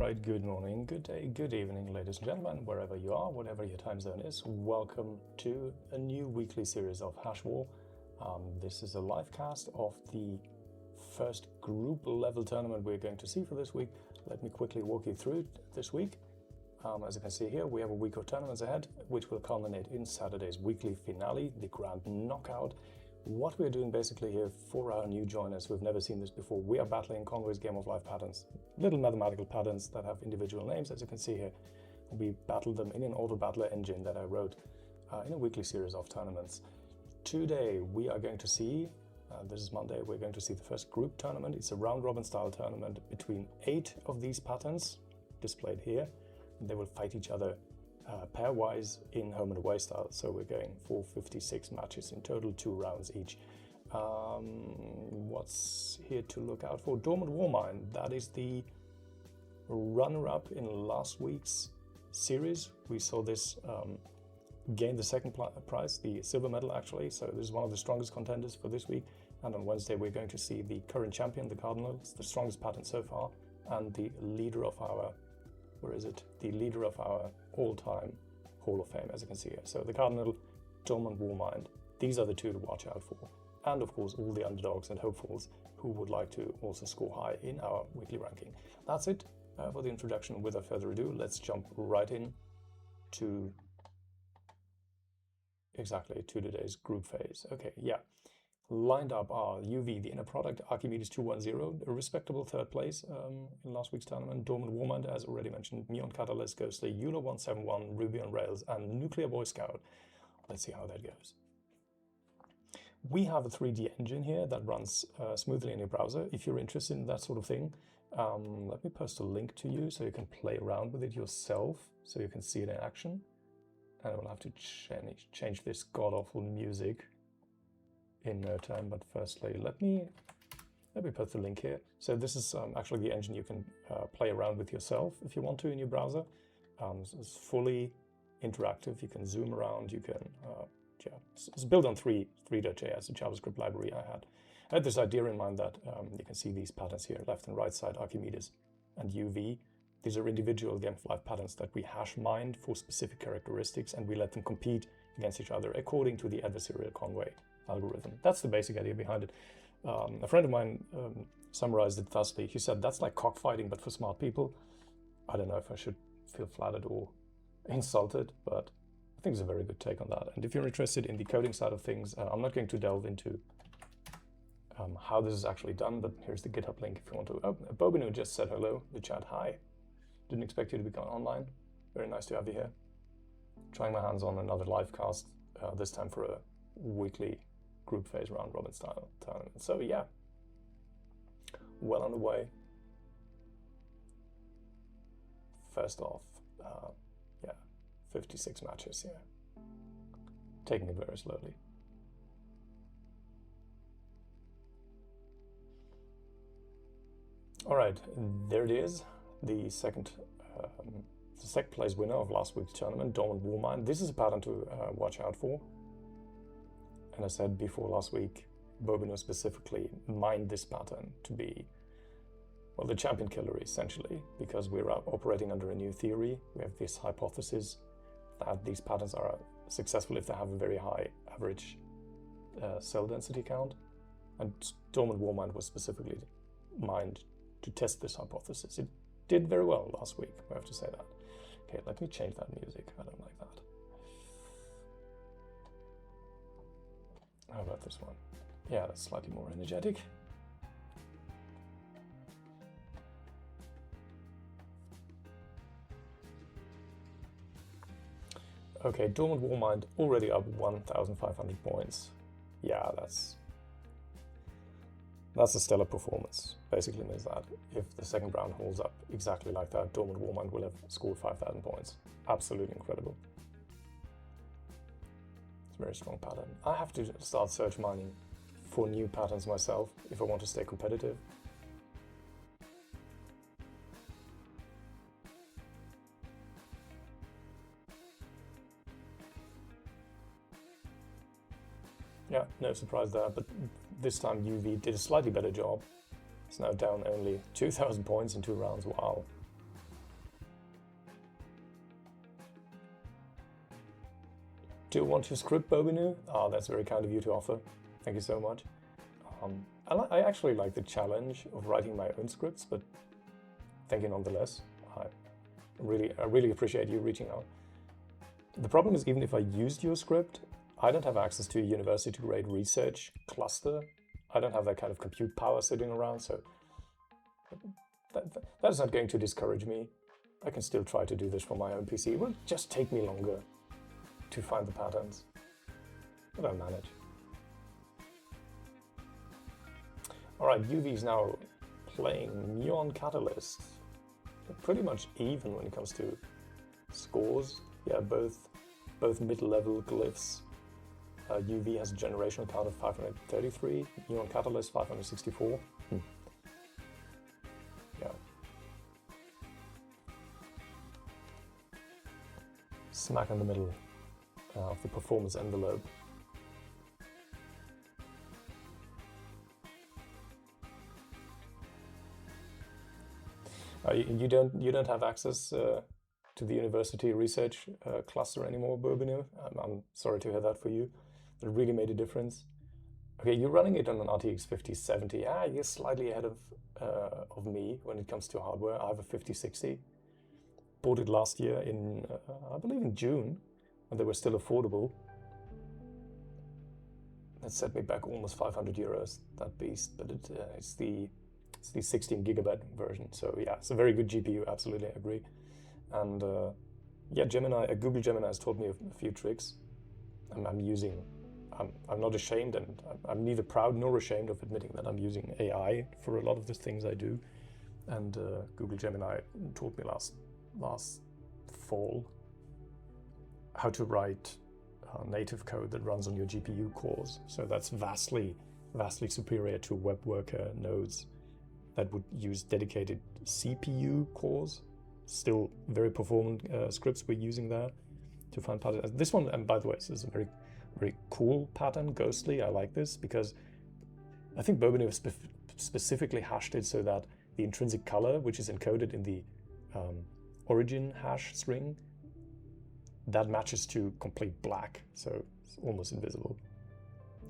Alright, good morning, good day, good evening, ladies and gentlemen, wherever you are, whatever your time zone is. Welcome to a new weekly series of HASHWAR. This is a live cast of the first group level tournament we're going to see for this week. Let me quickly walk you through it this week. As you can see here, we have a week of tournaments ahead, which will culminate in Saturday's weekly finale, the Grand Knockout. What we're doing basically here for our new joiners who've never seen this before, we are battling Conway's Game of Life patterns, little mathematical patterns that have individual names, as you can see here. We battle them in an auto-battler engine that I wrote in a weekly series of tournaments. Today we are going to see, this is Monday, we're going to see the first group tournament. It's a round-robin style tournament between 8 of these patterns, displayed here. They will fight each other pairwise in home and away style, so we're going for 56 matches in total, 2 rounds each. What's here to look out for? Dormant Warmind, that is the runner-up in last week's series. We saw this gain the second prize, the silver medal actually, so this is one of the strongest contenders for this week. And on Wednesday we're going to see the current champion, the Cardinals, the strongest pattern so far, and the leader of our the leader of our all-time Hall of Fame, as you can see here. So the Cardinal, Dormant Warmind, these are the two to watch out for. And of course, all the underdogs and hopefuls who would like to also score high in our weekly ranking. That's it for the introduction. Without further ado, let's jump right in to today's group phase. Okay, yeah. Lined up are UV, the inner product, Archimedes 210, a respectable third place in last week's tournament, Dormant Warmind, as already mentioned, Neon Catalyst, Ghostly, Euler 171, Ruby on Rails, and Nuclear Boy Scout. Let's see how that goes. We have a 3D engine here that runs smoothly in your browser. If you're interested in that sort of thing, let me post a link to you so you can play around with it yourself, so you can see it in action. And I will have to change this god-awful music in no time, but firstly let me put the link here. So this is actually the engine you can play around with yourself if you want to in your browser. It's fully interactive. You can zoom around. You can it's built on 3.js, a JavaScript library I had. I had this idea in mind that you can see these patterns here, left and right side, Archimedes and UV. These are individual Game of Life patterns that we hash mined for specific characteristics, and we let them compete against each other according to the adversarial Conway algorithm. That's the basic idea behind it. A friend of mine summarized it thusly. He said, that's like cockfighting, but for smart people. I don't know if I should feel flattered or insulted, but I think it's a very good take on that. And if you're interested in the coding side of things, I'm not going to delve into how this is actually done, but here's the GitHub link if you want to. Oh, Bobinu just said hello, the chat, hi. Didn't expect you to be online. Very nice to have you here. Trying my hands on another live cast, this time for a weekly group phase round robin style tournament. So yeah, well on the way. First off, 56 matches here. Taking it very slowly. All right, there it is. The second place winner of last week's tournament, Dormant Warmind. This is a pattern to watch out for. And I said before last week, Bobino specifically mined this pattern to be, well, the champion killer essentially, because we're operating under a new theory. We have this hypothesis that these patterns are successful if they have a very high average cell density count. And Dormant Warmind was specifically mined to test this hypothesis. It did very well last week, I have to say that. Okay, let me change that music. I don't like that. How about this one? Yeah, that's slightly more energetic. Okay, Dormant Warmind already up 1,500 points. Yeah, that's a stellar performance. Basically means that if the second round holds up exactly like that, Dormant Warmind will have scored 5,000 points. Absolutely incredible. It's a very strong pattern. I have to start search mining for new patterns myself if I want to stay competitive. Yeah, no surprise there, but this time UV did a slightly better job. It's now down only 2,000 points in 2 rounds. Wow. Do you want to script Bobinu? Oh, that's very kind of you to offer. Thank you so much. I actually like the challenge of writing my own scripts, but thank you nonetheless. I really appreciate you reaching out. The problem is, even if I used your script, I don't have access to a university-grade research cluster. I don't have that kind of compute power sitting around, so that is not going to discourage me. I can still try to do this from my own PC. It will just take me longer to find the patterns, but I'll manage. All right, UV is now playing Neon Catalyst. They're pretty much even when it comes to scores. Yeah, both mid-level glyphs. UV has a generational count of 533, Neon Catalyst 564. Yeah. Smack in the middle of the performance envelope. You don't have access to the university research cluster anymore, Bourbonu. I'm sorry to hear that for you. It really made a difference. Okay, you're running it on an RTX 5070. You're slightly ahead of me when it comes to hardware. I have a 5060. Bought it last year in, I believe in June, when they were still affordable. That set me back almost 500 euros, that beast, but it's the 16 gigabyte version. So yeah, it's a very good GPU, absolutely, I agree. And yeah, Google Gemini has taught me a few tricks. I'm not ashamed, and I'm neither proud nor ashamed of admitting that I'm using AI for a lot of the things I do. And Google Gemini taught me last fall how to write native code that runs on your GPU cores. So that's vastly superior to web worker nodes that would use dedicated CPU cores. Still very performant scripts we're using there to find patterns. This one, and by the way, this is a very cool pattern, ghostly. I like this because I think Bourbonu specifically hashed it so that the intrinsic color, which is encoded in the origin hash string, that matches to complete black, so it's almost invisible.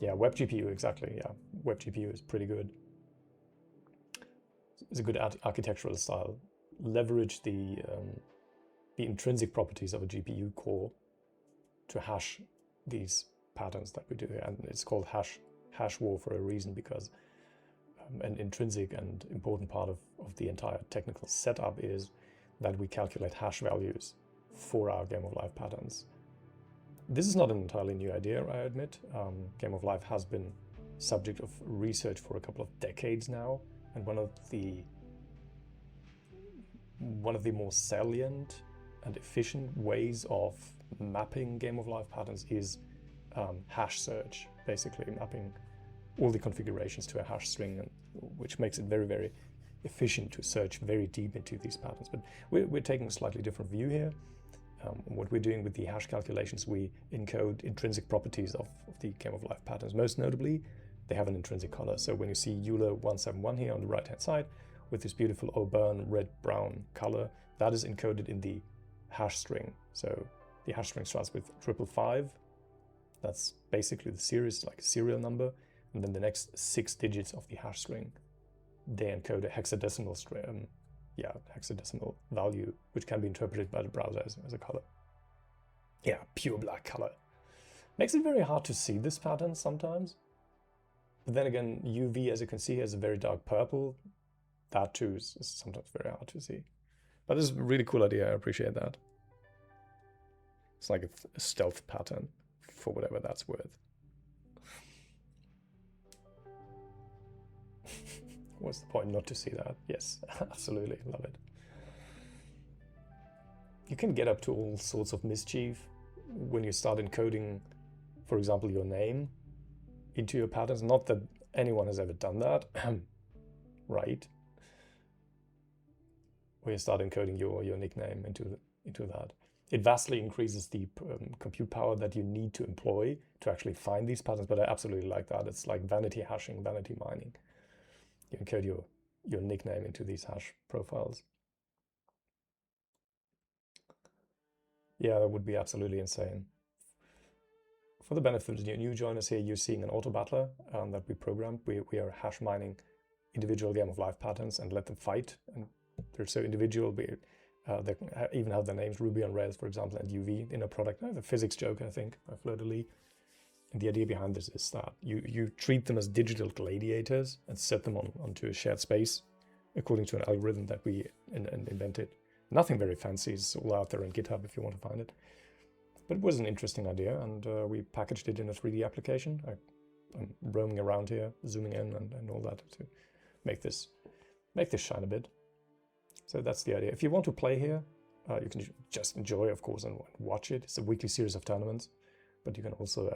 Yeah, web GPU, exactly. Yeah, web GPU is pretty good. It's a good architectural style. Leverage the intrinsic properties of a GPU core to hash these patterns that we do here, and it's called HASHWAR for a reason, because an intrinsic and important part of the entire technical setup is that we calculate hash values for our Game of Life patterns. This is not an entirely new idea, I admit. Game of Life has been subject of research for a couple of decades now, and one of the more salient and efficient ways of mapping Game of Life patterns is hash search, basically mapping all the configurations to a hash string, which makes it very, very efficient to search very deep into these patterns. But we're taking a slightly different view here. What we're doing with the hash calculations, we encode intrinsic properties of the Game of Life patterns. Most notably, they have an intrinsic color. So when you see EULA 171 here on the right-hand side with this beautiful auburn red-brown color, that is encoded in the hash string. So the hash string starts with 555. That's basically the series, like a serial number. And then the next 6 digits of the hash string, they encode a hexadecimal string. Hexadecimal value, which can be interpreted by the browser as a color. Yeah, pure black color. Makes it very hard to see this pattern sometimes. But then again, UV, as you can see, has a very dark purple. That too is sometimes very hard to see. But this is a really cool idea, I appreciate that. It's like a stealth pattern, for whatever that's worth. What's the point not to see that? Yes, absolutely, love it. You can get up to all sorts of mischief when you start encoding, for example, your name into your patterns. Not that anyone has ever done that, right? Where you start encoding your nickname into that. It vastly increases the compute power that you need to employ to actually find these patterns, but I absolutely like that. It's like vanity hashing, vanity mining. You encode your nickname into these hash profiles. Yeah, that would be absolutely insane. for the benefit of the new joiners here, you're seeing an auto battler that we programmed. We are hash mining individual game of life patterns and let them fight. And they're so individual. They even have their names, Ruby on Rails, for example, and UV in a product. The physics joke, I think, by Fleur-de-Lis. And the idea behind this is that you treat them as digital gladiators and set them onto a shared space according to an algorithm that we invented. Nothing very fancy, it's all out there on GitHub if you want to find it. But it was an interesting idea, and we packaged it in a 3D application. I'm roaming around here, zooming in and all that to make this shine a bit. So that's the idea. If you want to play here, you can just enjoy, of course, and watch it. It's a weekly series of tournaments, but you can also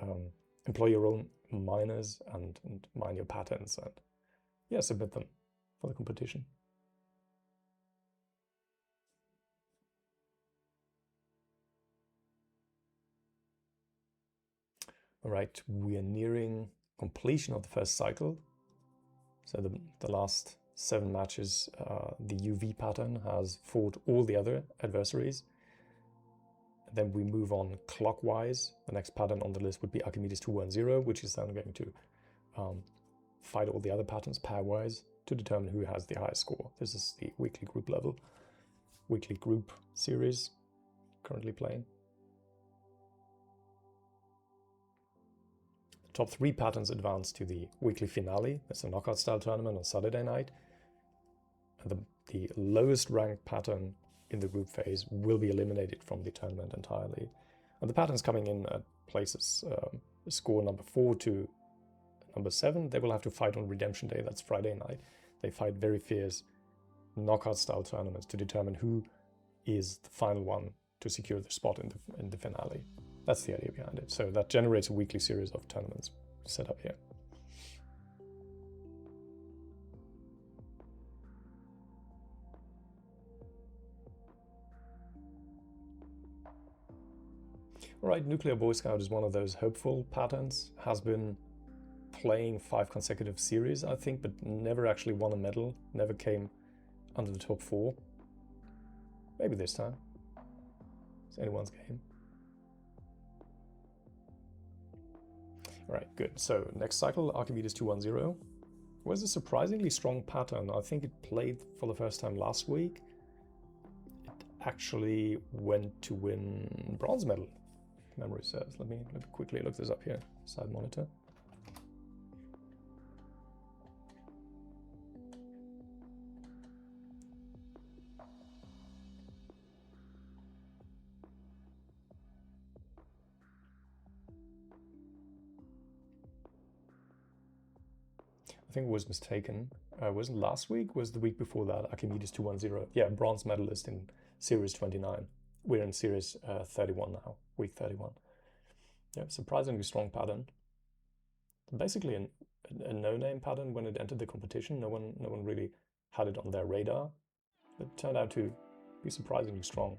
employ your own miners and mine your patterns and, yeah, submit them for the competition. All right, we are nearing completion of the first cycle. So the last 7 matches, the UV pattern has fought all the other adversaries. Then we move on clockwise. The next pattern on the list would be Archimedes 210, which is then going to fight all the other patterns pairwise to determine who has the highest score. This is the weekly group level, weekly group series currently playing. The top 3 patterns advance to the weekly finale. That's a knockout style tournament on Saturday night. And the lowest ranked pattern in the group phase will be eliminated from the tournament entirely. And the patterns coming in at places score number 4 to number 7, they will have to fight on Redemption Day, that's Friday night. They fight very fierce knockout style tournaments to determine who is the final one to secure the spot in the finale. That's the idea behind it. So that generates a weekly series of tournaments set up here. All right, Nuclear Boy Scout is one of those hopeful patterns. Has been playing 5 consecutive series, I think, but never actually won a medal. Never came under the top 4. Maybe this time. It's anyone's game. All right, good. So next cycle, Archimedes 210 was a surprisingly strong pattern. I think it played for the first time last week. It actually went to win bronze medal, memory serves. Let me quickly look this up here, side monitor. I think it was mistaken. Wasn't last week? Was the week before that? Archimedes 210. Yeah, bronze medalist in Series 29. We're in Series 31 now, week 31. Yeah, surprisingly strong pattern. Basically a no-name pattern when it entered the competition. No one really had it on their radar. It turned out to be surprisingly strong.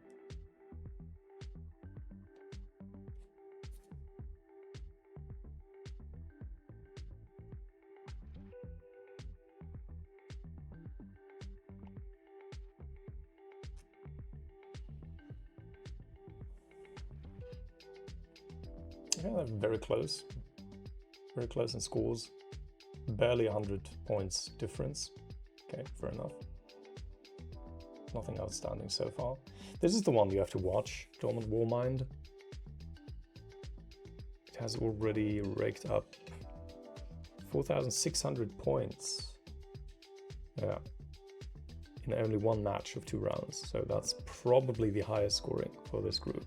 Yeah, very close in scores. Barely 100 points difference. Okay, fair enough. Nothing outstanding so far. This is the one you have to watch, Dormant Warmind. It has already raked up 4,600 points. Yeah, in only 1 match of 2 rounds. So that's probably the highest scoring for this group.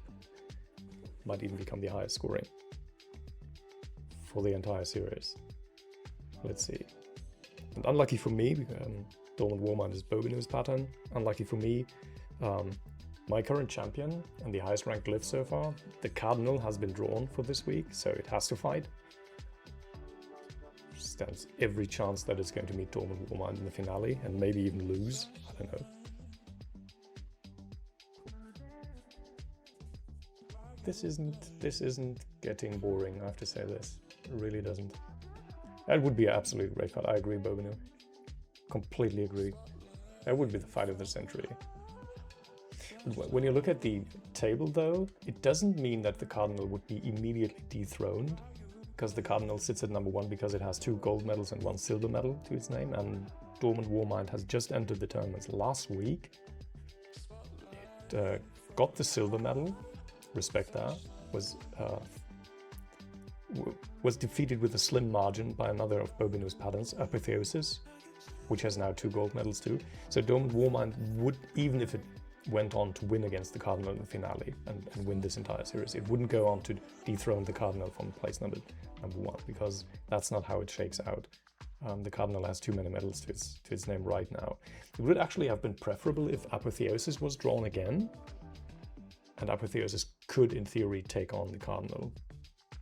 Might even become the highest scoring for the entire series. Let's see. And unlucky for me, Dormant Warmind is Bobinou's pattern. Unlucky for me, my current champion and the highest ranked Glyph so far, the Cardinal, has been drawn for this week, so it has to fight. Stands every chance that it's going to meet Dormant Warmind in the finale and maybe even lose. I don't know. This isn't getting boring, I have to say this. It really doesn't. That would be an absolute great fight. I agree, Bobinou. Completely agree. That would be the fight of the century. When you look at the table, though, it doesn't mean that the cardinal would be immediately dethroned, because the cardinal sits at number 1 because it has 2 gold medals and 1 silver medal to its name, and Dormant Warmind has just entered the tournaments last week. It got the silver medal, respect that, was defeated with a slim margin by another of Bobino's patterns, Apotheosis, which has now 2 gold medals too. So Dormant Warmind would, even if it went on to win against the Cardinal in the finale and win this entire series, it wouldn't go on to dethrone the Cardinal from place number 1, because that's not how it shakes out. The Cardinal has too many medals to its name right now. It would actually have been preferable if Apotheosis was drawn again, and Apotheosis could, in theory, take on the Cardinal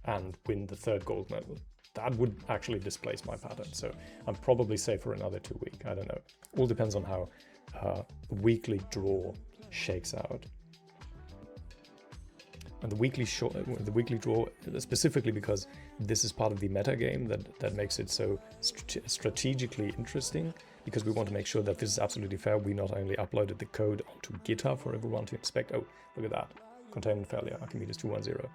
and win the 3rd gold medal. That would actually displace my pattern, so I'm probably safe for another 2 weeks. I don't know. All depends on how the weekly draw shakes out. And the weekly draw, specifically because this is part of the meta game that makes it so strategically interesting, because we want to make sure that this is absolutely fair. We not only uploaded the code onto GitHub for everyone to inspect. Oh, look at that. Containment failure, Archimedes 210.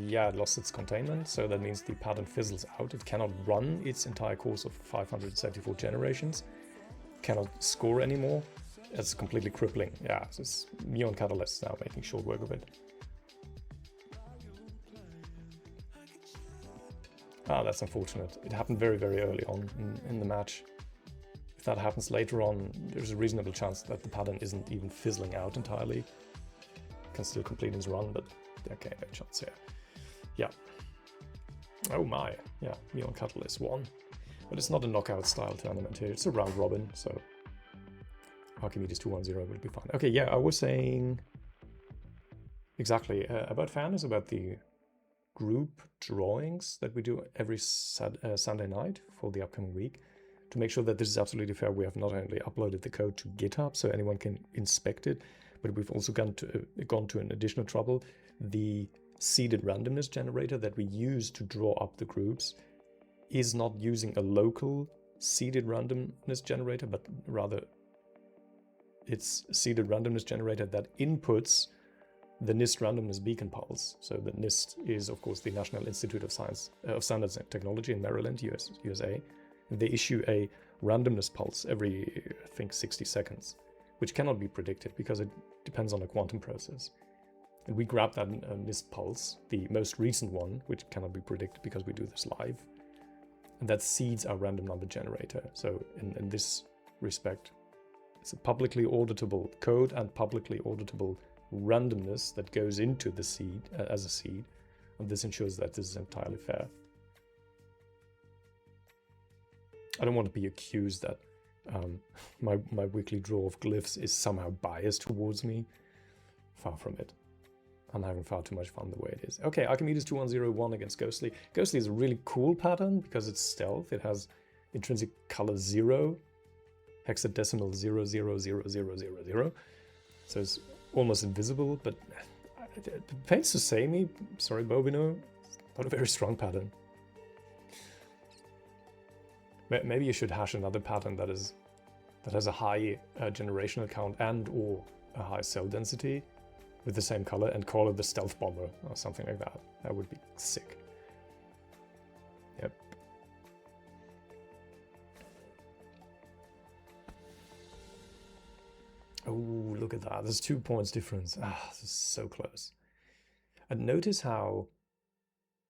Yeah, it lost its containment, so that means the pattern fizzles out. It cannot run its entire course of 574 generations, cannot score anymore. It's completely crippling. Yeah, so it's Neon Catalyst now making short work of it. Ah, that's unfortunate. It happened very, very early on in the match. If that happens later on, there's a reasonable chance that the pattern isn't even fizzling out entirely. It can still complete its run, but okay, no chance here. Yeah. Oh my. Yeah, Neon Catalyst won. But it's not a knockout style tournament here. It's a round robin, so Archimedes 210 will be fine. Okay, yeah, I was saying exactly about fairness, about the group drawings that we do every Sunday night for the upcoming week. To make sure that this is absolutely fair, we have not only uploaded the code to GitHub so anyone can inspect it, but we've also gone to an additional trouble. The seeded randomness generator that we use to draw up the groups is not using a local seeded randomness generator, but rather it's a seeded randomness generator that inputs the NIST randomness beacon pulse. So the NIST is, of course, the National Institute of Standards and Technology in Maryland, USA. And they issue a randomness pulse every, I think, 60 seconds, which cannot be predicted because it depends on a quantum process. And we grab that NIST pulse, the most recent one, which cannot be predicted because we do this live, and that seeds our random number generator. So in this respect, it's a publicly auditable code and publicly auditable randomness that goes into the seed as a seed, and this ensures that this is entirely fair. I don't want to be accused that my weekly draw of glyphs is somehow biased towards me. Far from it. I'm having far too much fun the way it is. Okay, Archimedes 2101 against Ghostly. Ghostly is a really cool pattern because it's stealth. It has intrinsic color 0, hexadecimal 0000000. So it's almost invisible, but it pains to say me, sorry Bobino, not a very strong pattern. Maybe you should hash another pattern that has a high generational count and or a high cell density with the same color and call it the Stealth Bomber or something like that. That would be sick. Yep. Oh, look at that. There's 2 points difference. Ah, this is so close. And notice how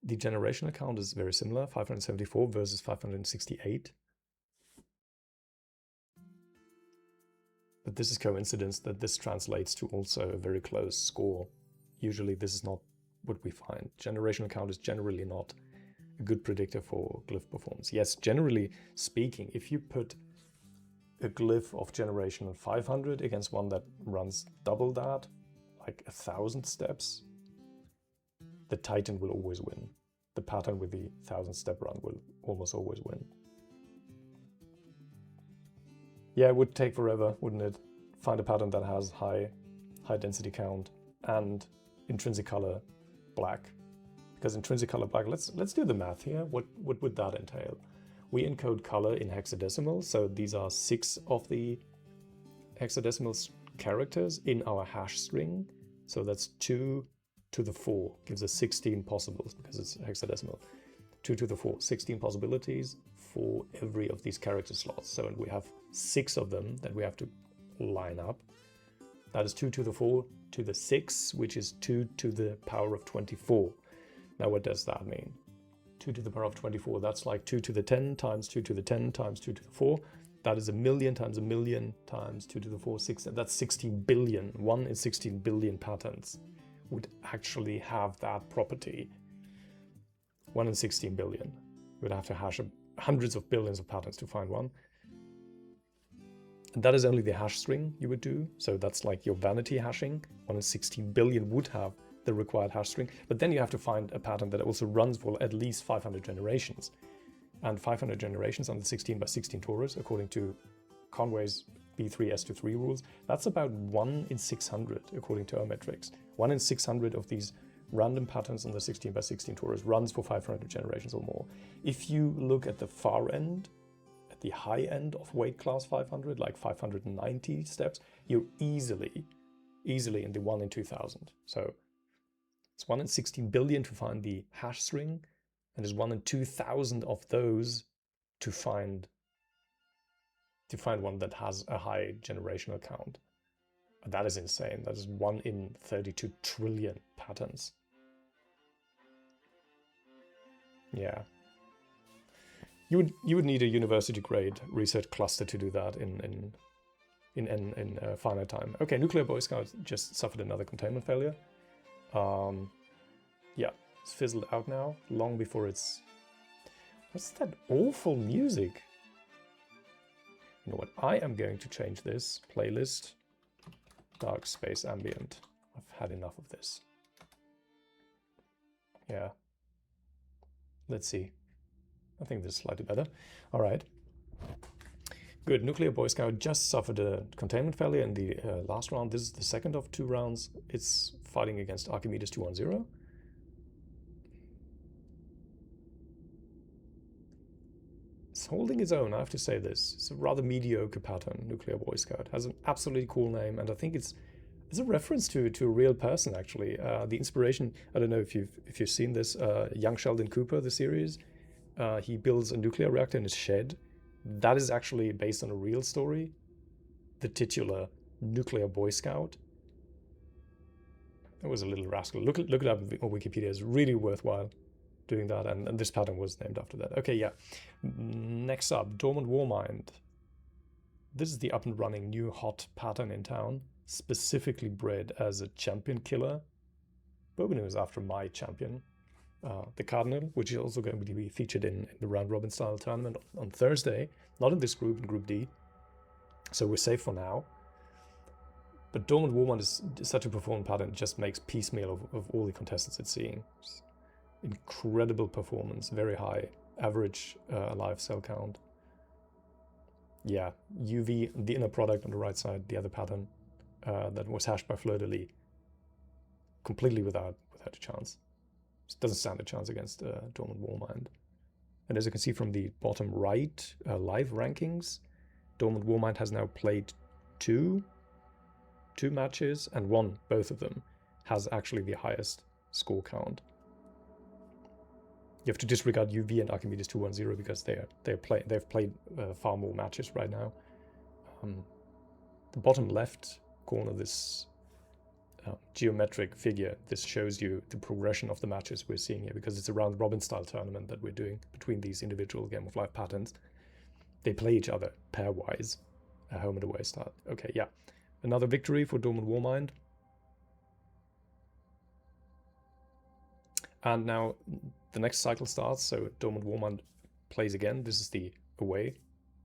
the generational count is very similar, 574 versus 568. But this is coincidence that this translates to also a very close score. Usually this is not what we find. Generational count is generally not a good predictor for glyph performance. Yes, generally speaking, if you put a glyph of generation 500 against one that runs double that, like 1,000 steps, the Titan will always win. The pattern with the 1,000-step run will almost always win. Yeah, it would take forever, wouldn't it? Find a pattern that has high density count and intrinsic color black. Because intrinsic color black, let's do the math here. What would that entail? We encode color in hexadecimal, so these are 6 of the hexadecimal characters in our hash string. So that's 2 to the 4, gives us 16 possibles because it's hexadecimal. 2 to the 4, 16 possibilities for every of these character slots. So we have 6 of them that we have to line up. That is 2 to the 4 to the 6, which is 2 to the power of 24. Now what does that mean? 2 to the power of 24, that's like 2 to the 10 times 2 to the 10 times 2 to the 4. That is 1,000,000 times 1,000,000 times 2 to the 4, 6, and that's 16 billion. 1 in 16 billion patterns would actually have that property. 1 in 16 billion. You would have to hash hundreds of billions of patterns to find one. And that is only the hash string you would do. So that's like your vanity hashing. 1 in 16 billion would have the required hash string. But then you have to find a pattern that also runs for at least 500 generations. And 500 generations on the 16 by 16 torus, according to Conway's B3S23 rules, that's about 1 in 600, according to our metrics. 1 in 600 of these random patterns on the 16 by 16 torus runs for 500 generations or more. If you look at the far end, at the high end of weight class 500, like 590 steps, you're easily in the 1 in 2000. So it's 1 in 16 billion to find the hash string, and there's 1 in 2000 of those to find one that has a high generational count. That is insane. That is 1 in 32 trillion patterns. Yeah. You would need a university grade research cluster to do that in finite time. Okay, Nuclear Boy Scout just suffered another containment failure. Yeah, it's fizzled out now, long before it's... What's that awful music? You know what, I am going to change this playlist. Dark Space Ambient. I've had enough of this. Yeah. Let's see. I think this is slightly better. All right. Good. Nuclear Boy Scout just suffered a containment failure in the last round. This is the second of 2 rounds. It's fighting against Archimedes 210. It's holding its own, I have to say this. It's a rather mediocre pattern, Nuclear Boy Scout. Has an absolutely cool name, and I think it's a reference to a real person, actually. The inspiration, I don't know if you've seen this, Young Sheldon Cooper, the series. He builds a nuclear reactor in his shed. That is actually based on a real story. The titular Nuclear Boy Scout. It was a little rascal. Look it up on Wikipedia. It's really worthwhile doing that, and this pattern was named after that. Okay, yeah. Next up, Dormant Warmind. This is the up and running new hot pattern in town, specifically bred as a champion killer. Bourbon is after my champion, the Cardinal, which is also going to be featured in the round robin style tournament on Thursday. Not in this group, in Group D. So we're safe for now. But Dormant Warmind is such a performant pattern, it just makes piecemeal of all the contestants it's seeing. It's incredible performance, very high average alive cell count. Yeah, UV, the inner product on the right side, the other pattern that was hashed by Fleur de Lis, completely without a chance. It doesn't stand a chance against Dormant Warmind. And as you can see from the bottom right live rankings, Dormant Warmind has now played two matches and won both of them. Has actually the highest score count. You have to disregard UV and Archimedes 210 because they've played far more matches right now. The bottom left corner, this geometric figure, this shows you the progression of the matches we're seeing here, because it's a round robin style tournament that we're doing between these individual Game of Life patterns. They play each other pairwise, home and away start. Okay, yeah. Another victory for Dormant Warmind. And now the next cycle starts, so Dormant Warmind plays again. This is the away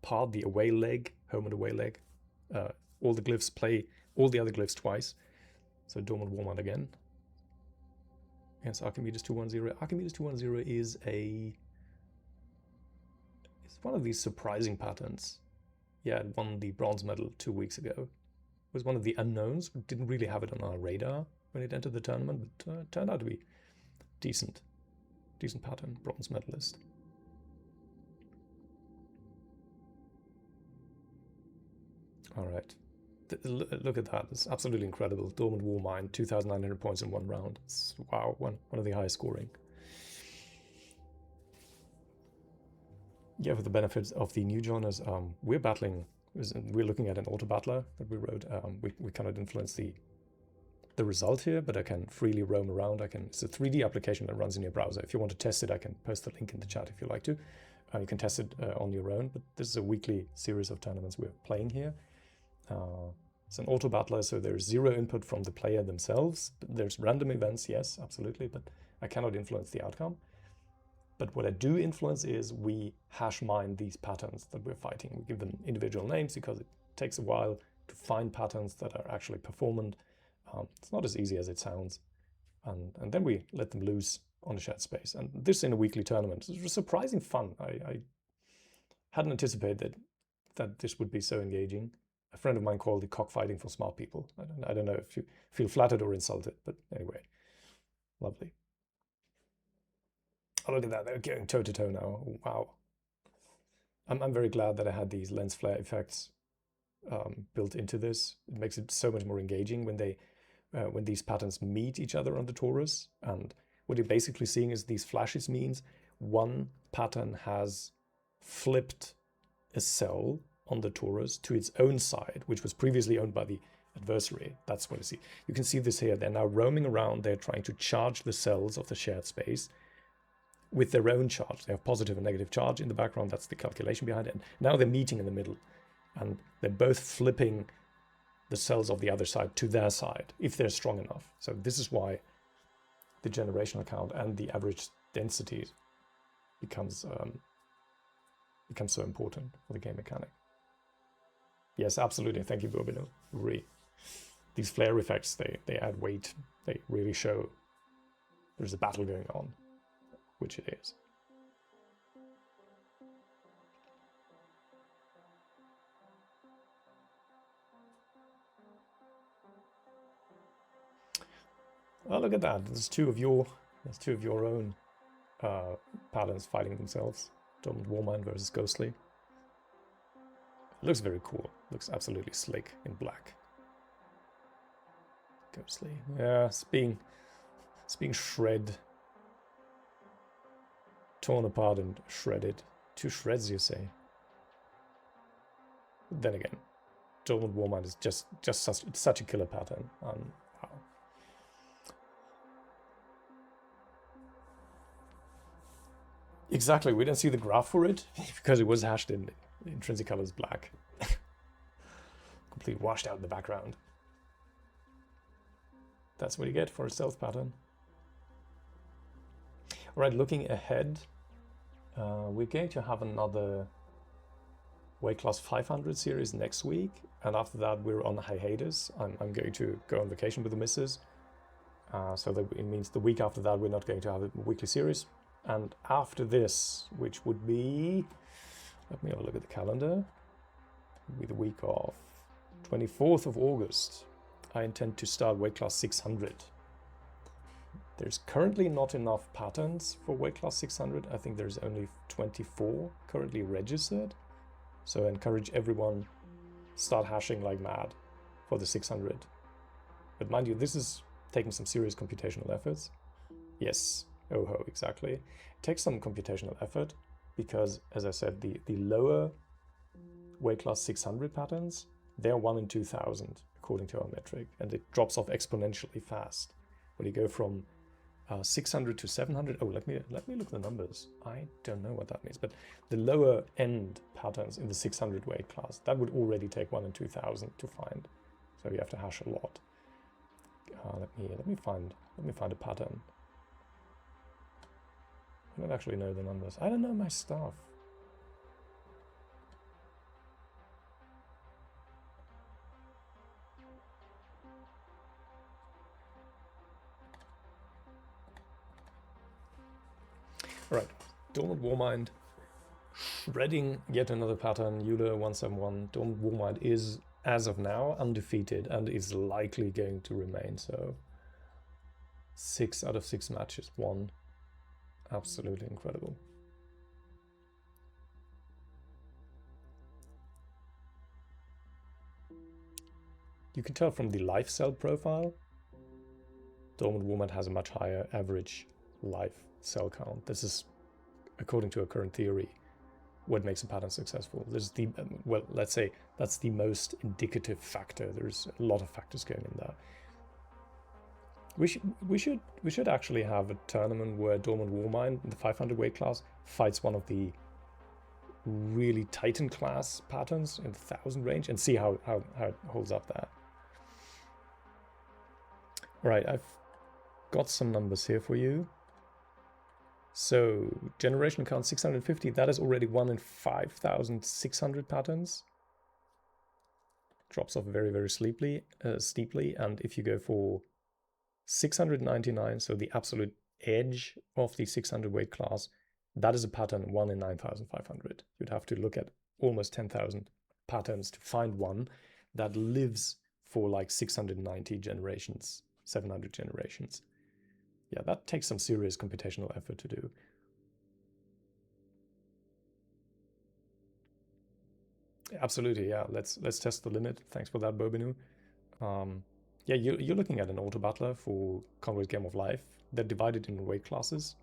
part, the away leg, home and away leg. All the glyphs play all the other glyphs twice. So Dormant Warmind again against Archimedes 210. Archimedes 210 is it's one of these surprising patterns. Yeah, it won the bronze medal 2 weeks ago. It was one of the unknowns. We didn't really have it on our radar when it entered the tournament, but it turned out to be decent pattern, bronze medalist. All right, Look at that. It's absolutely incredible. Dormant Warmind, 2,900 points in one round. It's, wow, one of the highest scoring. Yeah, for the benefits of the new joiners, we're battling, we're looking at an auto battler that we wrote. We cannot influence the result here, but I can freely roam around. It's a 3D application that runs in your browser. If you want to test it, I can post the link in the chat if you like to. You can test it on your own, but this is a weekly series of tournaments we're playing here. It's an auto battler, so there's zero input from the player themselves. There's random events, yes, absolutely, but I cannot influence the outcome. But what I do influence is we hash mine these patterns that we're fighting. We give them individual names because it takes a while to find patterns that are actually performant. It's not as easy as it sounds. And then we let them loose on the shared space. And this in a weekly tournament. It was surprising fun. I hadn't anticipated that this would be so engaging. A friend of mine called it cockfighting for smart people. I don't know if you feel flattered or insulted, but anyway, lovely. Oh, look at that, they're going toe-to-toe now. Wow. I'm very glad that I had these lens flare effects built into this. It makes it so much more engaging when these patterns meet each other on the torus. And what you're basically seeing is these flashes means one pattern has flipped a cell on the torus to its own side, which was previously owned by the adversary. That's what you see. You can see this here. They're now roaming around. They're trying to charge the cells of the shared space with their own charge. They have positive and negative charge in the background. That's the calculation behind it. And now they're meeting in the middle, and they're both flipping the cells of the other side to their side if they're strong enough. So this is why the generational count and the average density becomes so important for the game mechanic. Yes, absolutely. Thank you, Bobino. Agree. These flare effects, they add weight. They really show there's a battle going on, which it is. Oh, look at that. There's two of your own patterns fighting themselves. Dormant Warmind versus Ghostly. It looks very cool. Looks absolutely slick in black. Ghostly. Yeah, it's being torn apart and shredded. To shreds, you say? Then again, Dormant Warmind is just such a killer pattern. Wow. Exactly, we didn't see the graph for it because it was hashed in intrinsic colors black. Completely washed out in the background. That's what you get for a stealth pattern. All right, looking ahead, we're going to have another Weight Class 500 series next week, and after that we're on hiatus. I'm going to go on vacation with the missus, so that it means the week after that we're not going to have a weekly series. And after this, which would be, let me have a look at the calendar, would be the week of 24th of August, I intend to start Weight Class 600. There's currently not enough patterns for Weight Class 600. I think there's only 24 currently registered. So I encourage everyone start hashing like mad for the 600. But mind you, this is taking some serious computational efforts. Yes. Oh ho, exactly. It takes some computational effort because, as I said, the lower Weight Class 600 patterns, they're 1 in 2,000 according to our metric, and it drops off exponentially fast. When you go from 600 to 700, oh, let me look at the numbers. I don't know what that means, but the lower end patterns in the 600 weight class, that would already take 1 in 2,000 to find. So you have to hash a lot. Let me find a pattern. I don't actually know the numbers. I don't know my stuff. All right, Dormant Warmind, shredding yet another pattern. Euler 171. Dormant Warmind is, as of now, undefeated and is likely going to remain so. 6 out of 6 matches won. Absolutely incredible. You can tell from the life cell profile, Dormant Warmint has a much higher average life cell count. This is, according to a current theory, what makes a pattern successful. This is the, well, let's say that's the most indicative factor. There's a lot of factors going in there. We should actually have a tournament where Dormant Warmint in the 500 weight class fights one of the really Titan class patterns in the 1000 range and see how it holds up there. All right, I've got some numbers here for you. So generation count 650, that is already 1 in 5,600 patterns. Drops off very, very steeply. And if you go for 699, so the absolute edge of the 600 weight class, that is a pattern 1 in 9,500. You'd have to look at almost 10,000 patterns to find one that lives for like 690 generations, 700 generations. Yeah, that takes some serious computational effort to do. Absolutely, yeah. Let's test the limit. Thanks for that, Bobinu. Yeah, you're looking at an auto battler for Conway's Game of Life. They're divided in weight classes.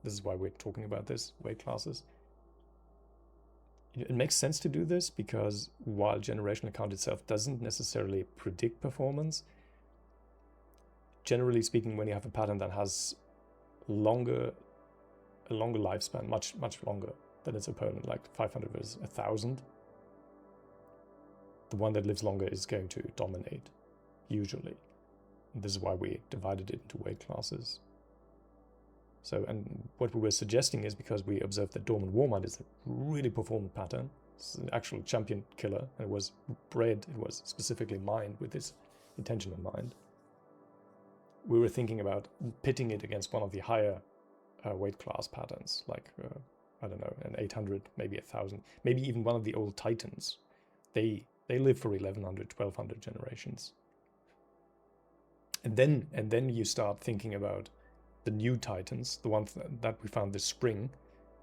This is why we're talking about this, weight classes. It makes sense to do this because while generational count itself doesn't necessarily predict performance, generally speaking, when you have a pattern that has a longer lifespan, much longer than its opponent, like 500 versus 1,000, the one that lives longer is going to dominate, usually. And this is why we divided it into weight classes. So, and what we were suggesting is because we observed that Dormant Warmint is a really performant pattern. It's an actual champion killer, and it was bred, it was specifically mined with this intention in mind. We were thinking about pitting it against one of the higher weight class patterns, like, I don't know, an 800, maybe 1,000, maybe even one of the old Titans. They live for 1,100, 1,200 generations. And then you start thinking about the new Titans, the ones that we found this spring.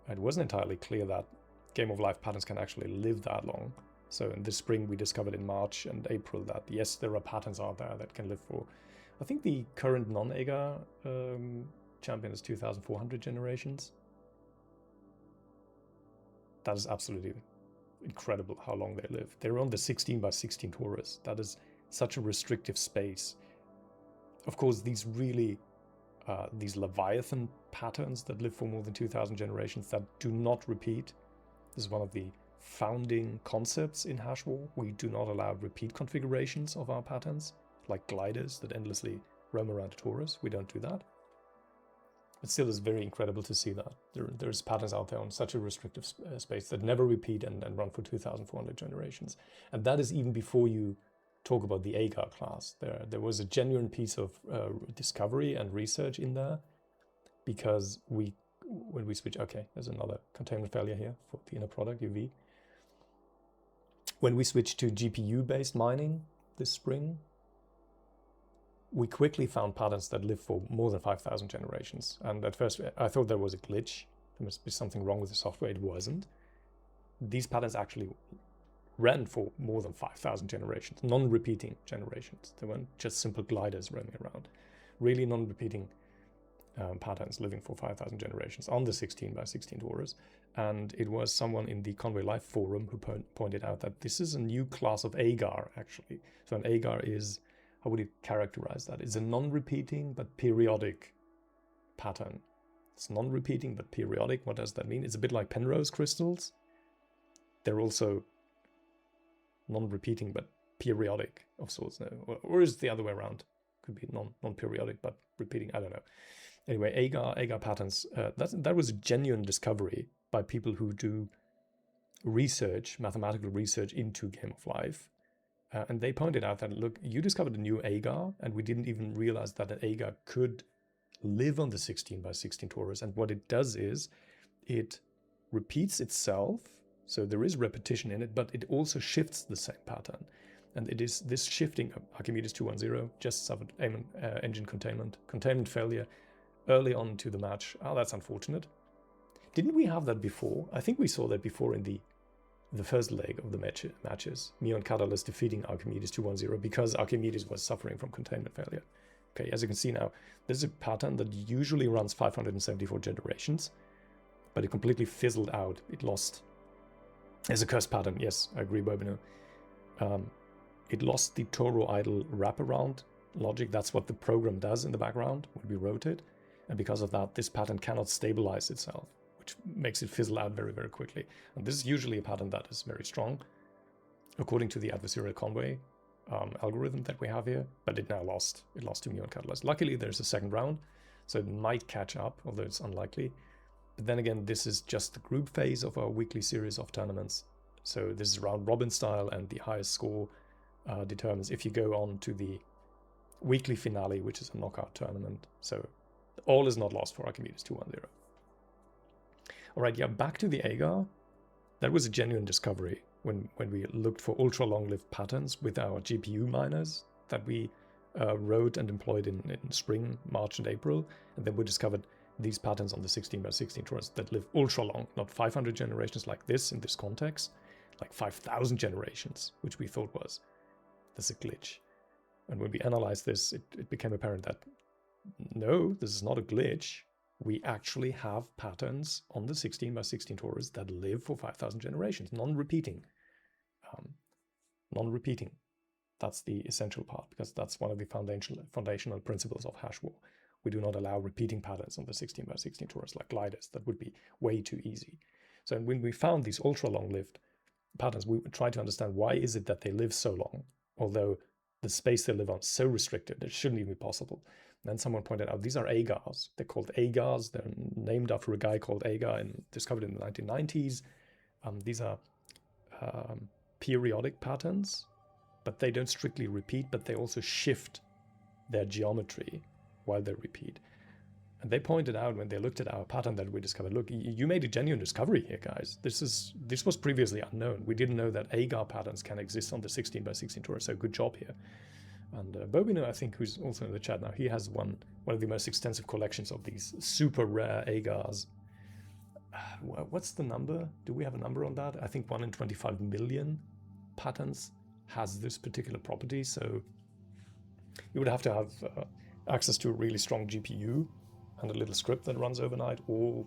It wasn't entirely clear that Game of Life patterns can actually live that long. So in this spring, we discovered in March and April that, yes, there are patterns out there that can live for, I think the current non-Agar champion is 2,400 generations. That is absolutely incredible how long they live. They're on the 16 by 16 Taurus. That is such a restrictive space. Of course, these really, these Leviathan patterns that live for more than 2,000 generations that do not repeat. This is one of the founding concepts in HASHWAR. We do not allow repeat configurations of our patterns, like gliders that endlessly roam around a Taurus. We don't do that. It still is very incredible to see that. There's patterns out there on such a restrictive space that never repeat and run for 2,400 generations. And that is even before you talk about the Agar class. There was a genuine piece of discovery and research in there, because when we switch, okay, there's another containment failure here for the inner product, UV. When we switched to GPU-based mining this spring, we quickly found patterns that live for more than 5,000 generations. And at first, I thought there was a glitch. There must be something wrong with the software. It wasn't. These patterns actually ran for more than 5,000 generations, non-repeating generations. They weren't just simple gliders roaming around. Really non-repeating patterns living for 5,000 generations on the 16 by 16 Taurus. And it was someone in the Conway Life forum who pointed out that this is a new class of Agar, actually. So an Agar is, how would you characterize that? It's a non-repeating but periodic pattern. It's non-repeating but periodic. What does that mean? It's a bit like Penrose crystals. They're also non-repeating but periodic of sorts. No? Or is it the other way around? Could be non-periodic but repeating. I don't know. Anyway, Agar patterns, that was a genuine discovery by people who do research, mathematical research into Game of Life. And they pointed out that, look, you discovered a new Agar, and we didn't even realize that an Agar could live on the 16 by 16 Taurus. And what it does is it repeats itself. So there is repetition in it, but it also shifts the same pattern. And it is this shifting, Archimedes 210 just suffered engine containment failure early on to the match. Oh, that's unfortunate. Didn't we have that before? I think we saw that before in the the first leg of the matches. Meon Catalyst defeating Archimedes 2-1-0 because Archimedes was suffering from containment failure. Okay, as you can see now, this is a pattern that usually runs 574 generations, but it completely fizzled out. It lost. It's a cursed pattern, yes, I agree, Bobino. It lost the toroidal wraparound logic. That's what the program does in the background when we wrote it. And because of that, this pattern cannot stabilize itself, which makes it fizzle out very, very quickly. And this is usually a pattern that is very strong, according to the adversarial Conway algorithm that we have here, but it now lost. It lost to Meon Catalyst. Luckily, there's a second round, so it might catch up, although it's unlikely. But then again, this is just the group phase of our weekly series of tournaments. So this is round robin style, and the highest score determines if you go on to the weekly finale, which is a knockout tournament. So all is not lost for Archimedes 2-1-0. All right, yeah, back to the agar. That was a genuine discovery when we looked for ultra-long-lived patterns with our GPU miners that we wrote and employed in spring, March, and April. And then we discovered these patterns on the 16x16 torus that live ultra-long, not 500 generations like this in this context, like 5,000 generations, which we thought was. That's a glitch. And when we analyzed this, it became apparent that no, this is not a glitch. We actually have patterns on the 16x16 torus that live for 5,000 generations, non-repeating. Non-repeating. That's the essential part, because that's one of the foundational principles of HASHWAR. We do not allow repeating patterns on the 16x16 torus like gliders. That would be way too easy. So when we found these ultra-long-lived patterns, we tried to understand why is it that they live so long, although the space they live on is so restricted, it shouldn't even be possible. And then someone pointed out these are agars. They're called agars. They're named after a guy called Agar and discovered in the 1990s. These are periodic patterns, but they don't strictly repeat, but they also shift their geometry while they repeat. And they pointed out when they looked at our pattern that we discovered, look, you made a genuine discovery here, guys. This was previously unknown. We didn't know that agar patterns can exist on the 16x16 torus, so good job here. And Bobino, I think, who's also in the chat now, he has one of the most extensive collections of these super rare agars. What's the number? Do we have a number on that? I think 1 in 25 million patterns has this particular property, so you would have to have access to a really strong GPU and a little script that runs overnight, or,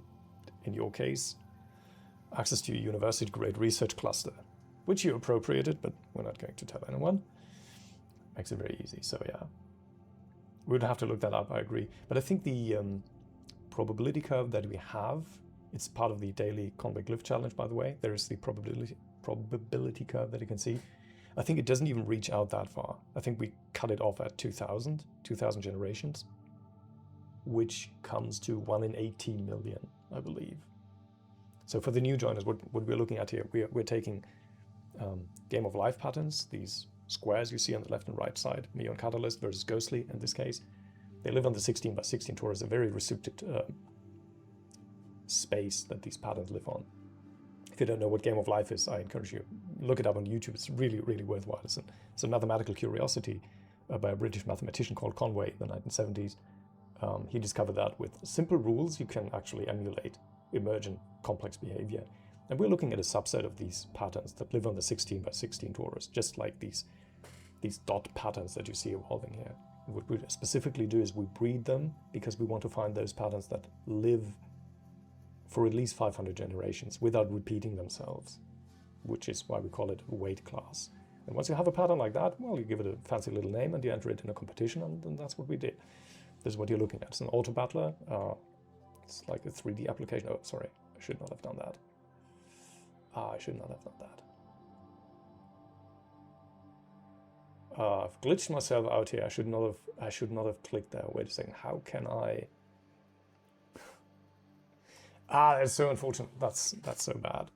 in your case, access to a university-grade research cluster, which you appropriated, but we're not going to tell anyone. Makes it very easy, so yeah. We would have to look that up, I agree. But I think the probability curve that we have, it's part of the daily Conway Glyph challenge, by the way. There is the probability curve that you can see. I think it doesn't even reach out that far. I think we cut it off at 2,000 generations, which comes to 1 in 18 million, I believe. So for the new joiners, what we're looking at here, we're taking game of life patterns, these squares you see on the left and right side, Meon Catalyst versus Ghostly in this case. They live on the 16x16 torus, a very restricted space that these patterns live on. If you don't know what game of life is, I encourage you, look it up on YouTube. It's really, really worthwhile. It's a mathematical curiosity by a British mathematician called Conway in the 1970s. He discovered that with simple rules, you can actually emulate emergent complex behavior. And we're looking at a subset of these patterns that live on the 16x16 torus, just like these dot patterns that you see evolving here. And what we specifically do is we breed them because we want to find those patterns that live for at least 500 generations without repeating themselves, which is why we call it a weight class. And once you have a pattern like that, well, you give it a fancy little name and you enter it in a competition, and that's what we did. This is what you're looking at. It's an auto battler. It's like a 3D application. Oh, sorry, I should not have done that. I should not have done that. I've glitched myself out here. I should not have clicked there. Wait a second. How can I? That's so unfortunate. That's so bad.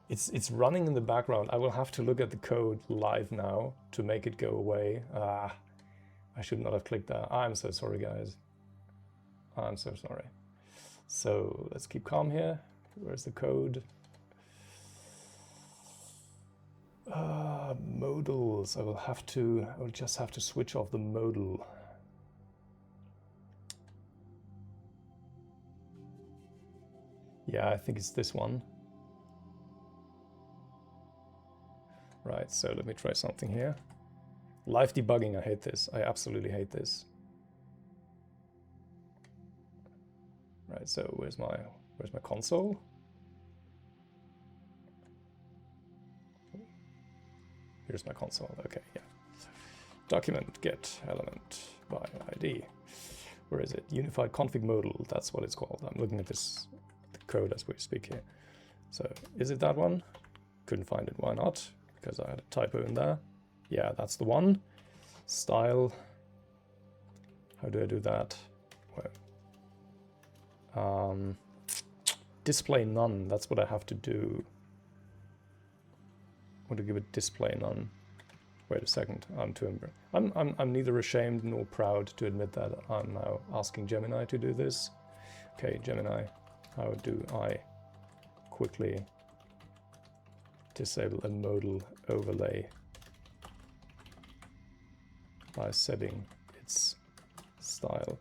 It's running in the background. I will have to look at the code live now to make it go away. I should not have clicked that. I'm so sorry, guys. I'm so sorry. So let's keep calm here. Where's the code? Modals. I will just have to switch off the modal. Yeah, I think it's this one. Right, so let me try something here. Live debugging, I hate this. I absolutely hate this. Right, so where's my console? Here's my console. Okay, yeah. Document get element by ID. Where is it? Unified config modal. That's what it's called. I'm looking at this code as we speak here. So is it that one? Couldn't find it. Why not? Because I had a typo in there. Yeah, that's the one. Style. How do I do that? Well, display none. That's what I have to do. I want to give it display none. Wait a second. I'm neither ashamed nor proud to admit that I'm now asking Gemini to do this. Okay, Gemini, how do I quickly disable a modal overlay by setting its style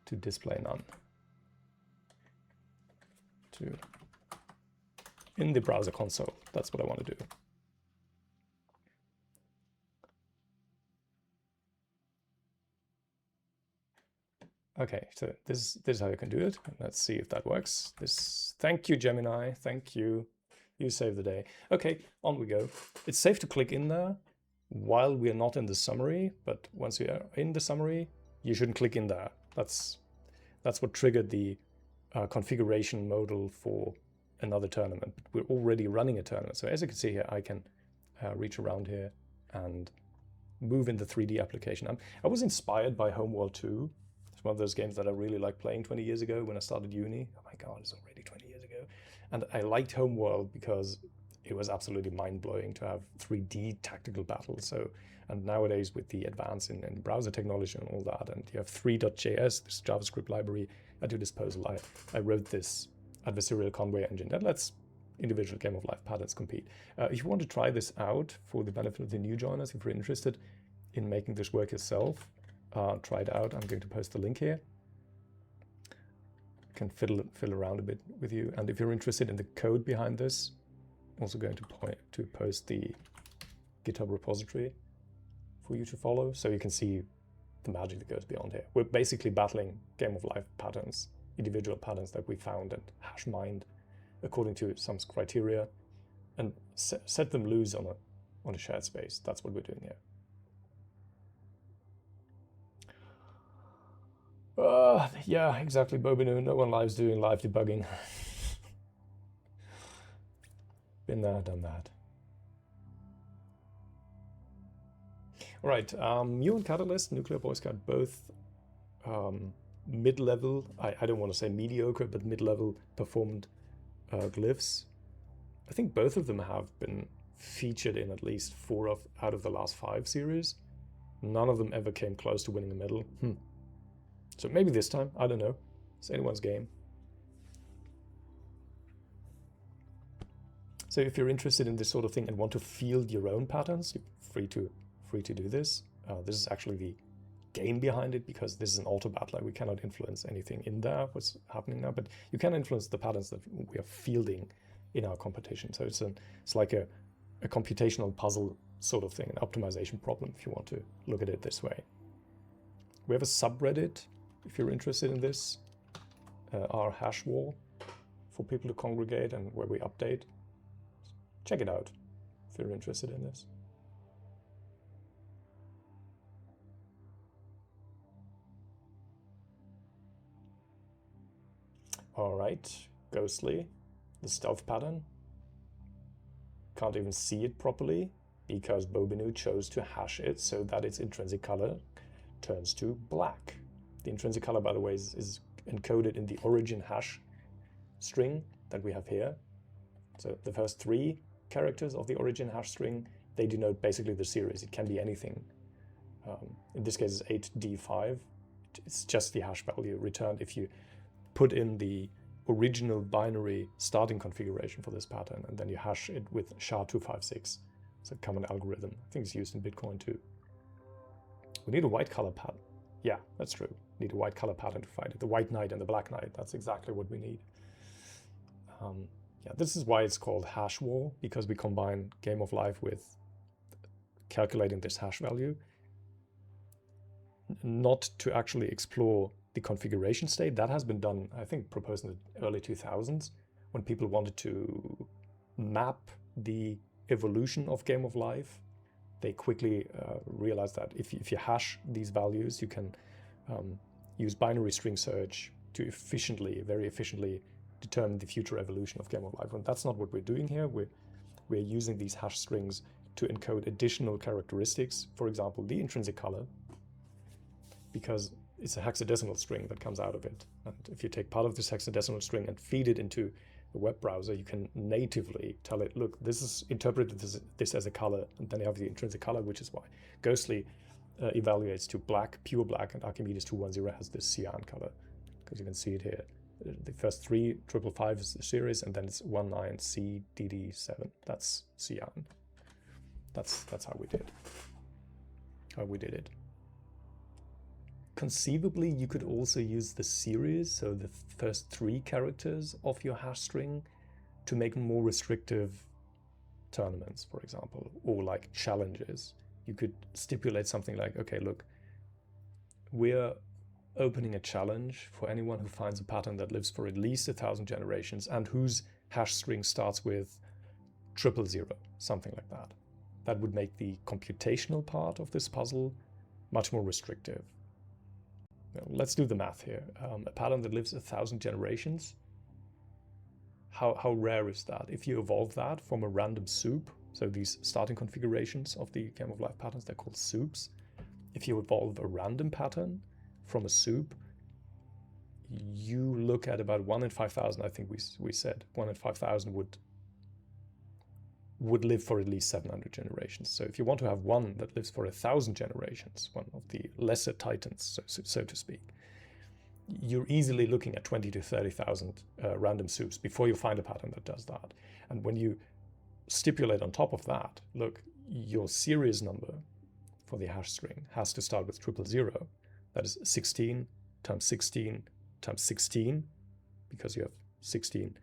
to display none to in the browser console. That's what I want to do. Okay, so this is how you can do it. Let's see if that works. Thank you, Gemini. Thank you. You saved the day. Okay, on we go. It's safe to click in there while we are not in the summary, but once we are in the summary, you shouldn't click in there. That's what triggered the configuration modal for another tournament. We're already running a tournament. So as you can see here, I can reach around here and move in the 3D application. I was inspired by Homeworld 2. It's one of those games that I really liked playing 20 years ago when I started uni. Oh my God, it's already 20 years ago. And I liked Homeworld because it was absolutely mind-blowing to have 3D tactical battles. So, and nowadays with the advance in browser technology and all that, and you have 3.js, this JavaScript library at your disposal. I wrote this adversarial Conway engine that lets individual game of life patterns compete. If you want to try this out for the benefit of the new joiners, if you're interested in making this work yourself, try it out. I'm going to post the link here. I can fiddle around a bit with you. And if you're interested in the code behind this, I'm also going to post the GitHub repository for you to follow, so you can see the magic that goes beyond here. We're basically battling game of life patterns, individual patterns that we found and hash mined according to some criteria, and set them loose on a shared space. That's what we're doing here. Yeah, exactly, Bobinu. No one lives doing live debugging. Been there, done that. All right, Mu and Catalyst, Nuclear Boy Scout, both mid-level, I don't want to say mediocre, but mid-level performed glyphs. I think both of them have been featured in at least 4 out of the last 5 series. None of them ever came close to winning a medal. So maybe this time, I don't know. It's anyone's game. So if you're interested in this sort of thing and want to field your own patterns, you're free to do this. This is actually the game behind it, because this is an auto battler. We cannot influence anything in there, what's happening now, but you can influence the patterns that we are fielding in our competition. So it's like a computational puzzle sort of thing, an optimization problem, if you want to look at it this way. We have a subreddit, if you're interested in this, our HASHWAR, for people to congregate and where we update. Check it out if you're interested in this. All right, Ghostly, the stealth pattern. Can't even see it properly because Bobinu chose to hash it so that its intrinsic color turns to black. The intrinsic color, by the way, is encoded in the origin hash string that we have here. So the first 3 characters of the origin hash string, they denote basically the series. It can be anything. In this case, it's 8D5. It's just the hash value returned if you put in the original binary starting configuration for this pattern, and then you hash it with SHA-256. It's a common algorithm. I think it's used in Bitcoin too. We need a white color pattern. Yeah, that's true. Need a white color pattern to fight it. The white knight and the black knight. That's exactly what we need. Yeah, this is why it's called HASHWAR, because we combine game of life with calculating this hash value, not to actually explore the configuration state. That has been done, I think, proposed in the early 2000s, when people wanted to map the evolution of game of life. They quickly realized that if you hash these values, you can use binary string search to very efficiently determine the future evolution of game of life. And that's not what we're doing here. We're using these hash strings to encode additional characteristics, for example, the intrinsic color, because it's a hexadecimal string that comes out of it. And if you take part of this hexadecimal string and feed it into the web browser, you can natively tell it, look, this is interpreted this as a color, and then you have the intrinsic color, which is why Ghostly evaluates to black, pure black, and Archimedes 210 has this cyan color, because you can see it here. The first 3, 555 is the series, and then it's 19CDD7. That's cyan. That's how we did it. Conceivably, you could also use the series, so the first 3 characters of your hash string, to make more restrictive tournaments, for example, or like challenges. You could stipulate something like, okay, look, we're opening a challenge for anyone who finds a pattern that lives for at least 1,000 generations and whose hash string starts with 000, something like that. That would make the computational part of this puzzle much more restrictive. Now, let's do the math here. A pattern that lives 1,000 generations, how rare is that? If you evolve that from a random soup, so these starting configurations of the game of life patterns, they're called soups. If you evolve a random pattern from a soup, you look at about 1 in 5,000, I think we said. 1 in 5,000 would live for at least 700 generations. So if you want to have one that lives for 1,000 generations, one of the lesser titans, so to speak, you're easily looking at 20 to 30,000 random soups before you find a pattern that does that. And when you stipulate on top of that, look, your series number for the hash string has to start with 000. That is 16 times 16 times 16, because you have 16.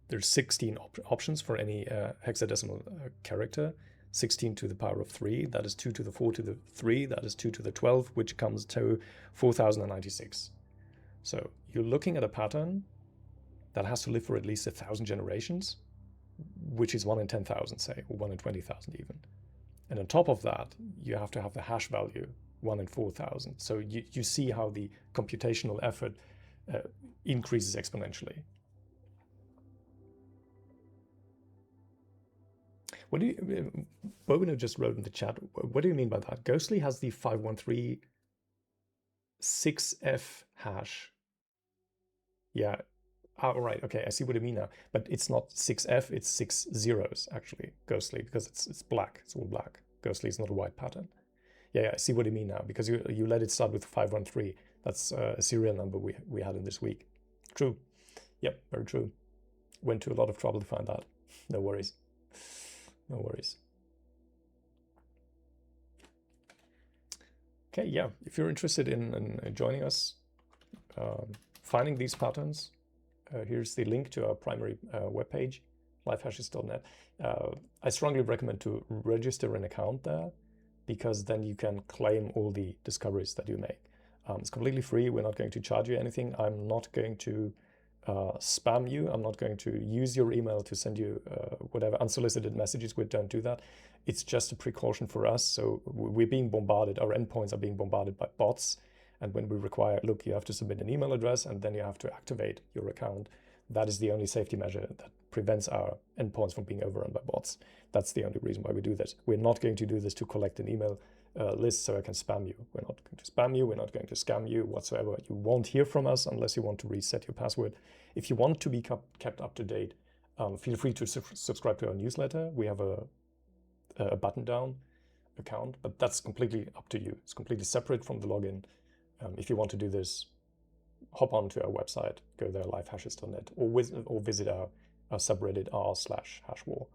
There's 16 options for any hexadecimal character. 16 to the power of 3, that is 2 to the 4 to the 3, that is 2 to the 12, which comes to 4,096. So you're looking at a pattern that has to live for at least 1,000 generations, which is 1 in 10,000, say, or 1 in 20,000 even. And on top of that, you have to have the hash value 1 in 4,000. So you see how the computational effort increases exponentially. What do you, Bobino just wrote in the chat, what do you mean by that? Ghostly has the 513 6F hash. Yeah, all right, okay, I see what you mean now. But it's not 6F, it's 6 zeros, actually, Ghostly, because it's black, it's all black. Ghostly is not a white pattern. Yeah, I see what you mean now, because you let it start with 513. That's a serial number we had in this week. True. Yep, very true. Went to a lot of trouble to find that. No worries. No worries. Okay, yeah, if you're interested in joining us, finding these patterns, here's the link to our primary webpage, lifehashes.net. I strongly recommend to register an account there, because then you can claim all the discoveries that you make. It's completely free. We're not going to charge you anything. I'm not going to spam you. I'm not going to use your email to send you whatever unsolicited messages. We don't do that. It's just a precaution for us. So we're being bombarded. Our endpoints are being bombarded by bots. And when we require, look, you have to submit an email address and then you have to activate your account. That is the only safety measure that prevents our endpoints from being overrun by bots. That's the only reason why we do this. We're not going to do this to collect an email list so I can spam you. We're not going to spam you. We're not going to scam you whatsoever. You won't hear from us unless you want to reset your password. If you want to be kept up to date, feel free to subscribe to our newsletter. We have a button down account, but that's completely up to you. It's completely separate from the login. If you want to do this, hop on to our website, go there, lifehashes.net, or visit our subreddit r/hashwar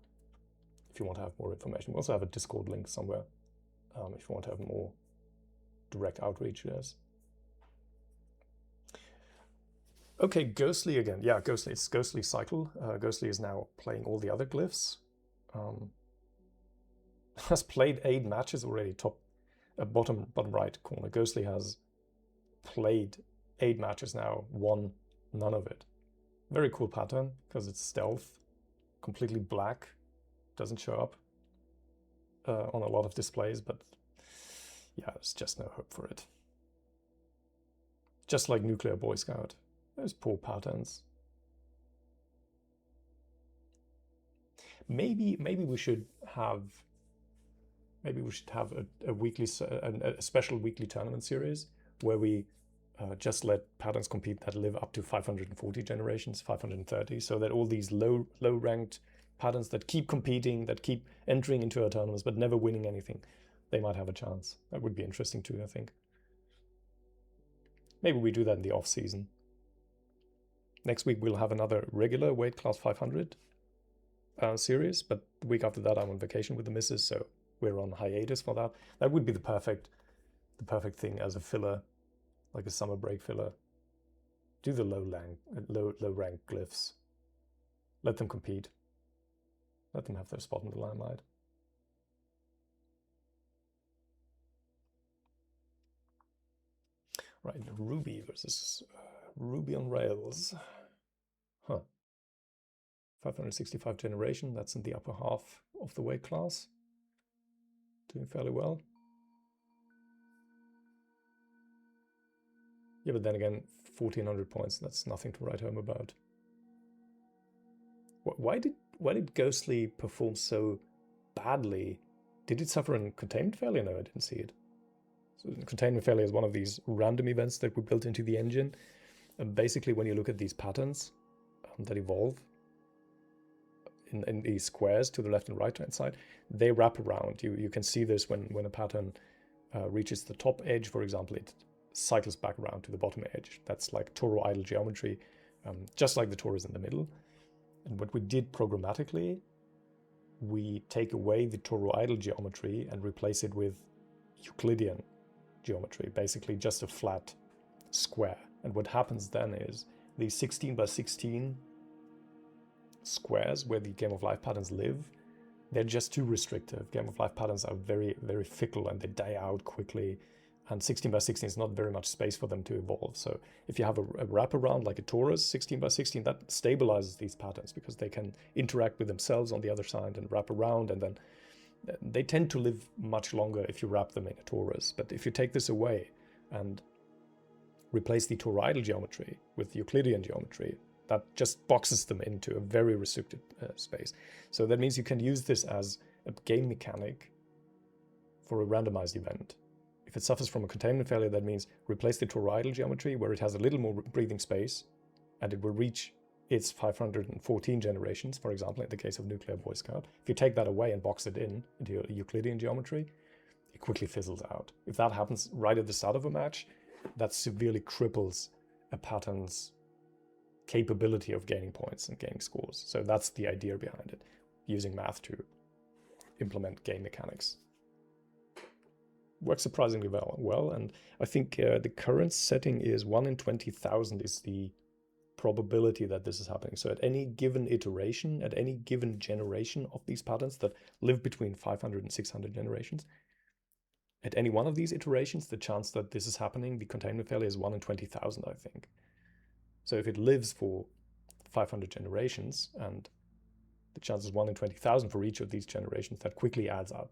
if you want to have more information. We also have a Discord link somewhere if you want to have more direct outreach to us. Okay, Ghostly again. Yeah, Ghostly. It's Ghostly cycle. Ghostly is now playing all the other glyphs. Has played 8 matches already. Bottom right corner. Ghostly has played 8 matches now. Won none of it. Very cool pattern because it's stealth, completely black, doesn't show up on a lot of displays, but yeah, there's just no hope for it. Just like Nuclear Boy Scout. Those poor patterns. Maybe we should have a weekly a special weekly tournament series where we just let patterns compete that live up to 540 generations, 530, so that all these low ranked patterns that keep competing, that keep entering into our tournaments but never winning anything, they might have a chance. That would be interesting too, I think. Maybe we do that in the off season. Next week we'll have another regular weight class 500 series, but the week after that I'm on vacation with the missus, so we're on hiatus for that. That would be the perfect thing as a filler, like a summer break filler. Do the low rank glyphs. Let them compete. Let them have their spot in the limelight. Right, Ruby versus Ruby on Rails. Huh. 565 generation, that's in the upper half of the weight class. Doing fairly well. Yeah, but then again, 1400 points, that's nothing to write home about. Why did Ghostly perform so badly? Did it suffer a containment failure? No, I didn't see it. So containment failure is one of these random events that we built into the engine. And basically, when you look at these patterns that evolve in these squares to the left and right hand side, they wrap around. You can see this when a pattern reaches the top edge, for example, it cycles back around to the bottom edge. That's like toroidal idle geometry, just like the torus in the middle. And what we did programmatically, we take away the toroidal idle geometry and replace it with Euclidean geometry, basically just a flat square. And what happens then is these 16 by 16 squares where the game of life patterns live, they're just too restrictive. Game of life patterns are very, very fickle and they die out quickly. And 16 by 16 is not very much space for them to evolve. So if you have a wraparound like a torus, 16 by 16, that stabilizes these patterns because they can interact with themselves on the other side and wrap around, and then they tend to live much longer if you wrap them in a torus. But if you take this away and replace the toroidal geometry with Euclidean geometry, that just boxes them into a very restricted space. So that means you can use this as a game mechanic for a randomized event. If it suffers from a containment failure, that means replace the toroidal geometry where it has a little more breathing space and it will reach its 514 generations, for example, in the case of Nuclear Boy Scout. If you take that away and box it into Euclidean geometry, it quickly fizzles out. If that happens right at the start of a match, that severely cripples a pattern's capability of gaining points and gaining scores. So that's the idea behind it, using math to implement game mechanics. Works surprisingly well, and I think the current setting is 1 in 20,000 is the probability that this is happening. So at any given iteration, at any given generation of these patterns that live between 500 and 600 generations, at any one of these iterations, the chance that this is happening, the containment failure, is 1 in 20,000, I think. So if it lives for 500 generations, and the chance is 1 in 20,000 for each of these generations, that quickly adds up.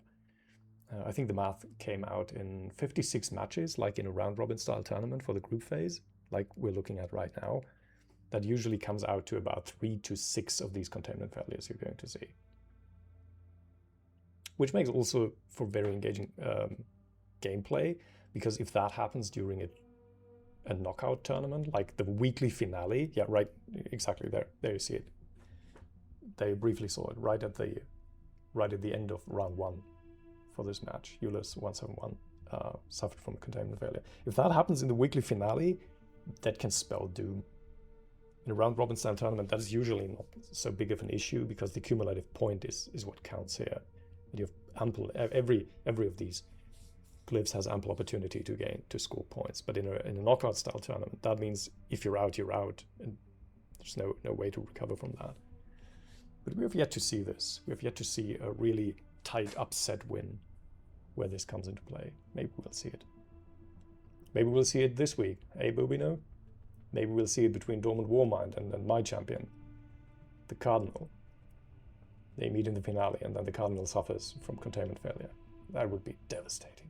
I think the math came out in 56 matches, like in a round-robin style tournament for the group phase, like we're looking at right now. That usually comes out to about 3 to 6 of these containment failures you're going to see. Which makes also for very engaging gameplay, because if that happens during a knockout tournament, like the weekly finale, yeah, right, exactly there you see it. They briefly saw it right at the end of round 1. For this match, Euler's 171 suffered from a containment failure. If that happens in the weekly finale, that can spell doom. In a round-robin style tournament, that is usually not so big of an issue because the cumulative point is what counts here. And you have ample, every of these Glyphs has ample opportunity to score points. But in a knockout style tournament, that means if you're out, you're out, and there's no way to recover from that. But we have yet to see this. We have yet to see a really tight upset win where this comes into play. Maybe we'll see it. Maybe we'll see it this week. Hey, Bobino? Maybe we'll see it between Dormant Warmind and my champion, the Cardinal. They meet in the finale, and then the Cardinal suffers from containment failure. That would be devastating.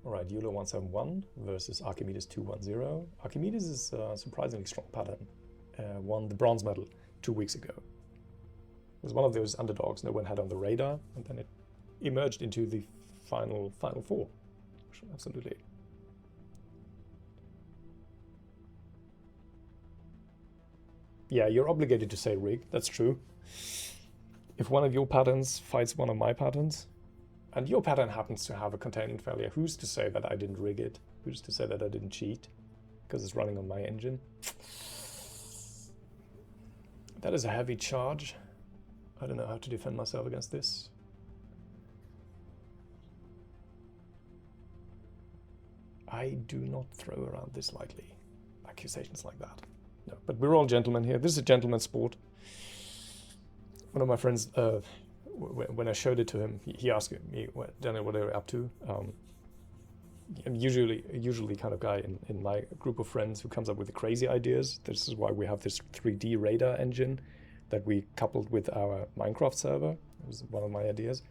Alright, Euler 171 versus Archimedes 210. Archimedes is a surprisingly strong pattern. Won the bronze medal 2 weeks ago. It was one of those underdogs no one had on the radar, and then it emerged into the final four. Absolutely. Yeah, you're obligated to say rig, that's true. If one of your patterns fights one of my patterns, and your pattern happens to have a containment failure, who's to say that I didn't rig it? Who's to say that I didn't cheat? Because it's running on my engine. That is a heavy charge. I don't know how to defend myself against this. I do not throw around this lightly. Accusations like that. No, but we're all gentlemen here. This is a gentleman's sport. One of my friends, when I showed it to him, he asked me, Daniel, what are you up to? I'm usually kind of guy in my group of friends who comes up with the crazy ideas. This is why we have this 3D radar engine that we coupled with our Minecraft server. It was one of my ideas.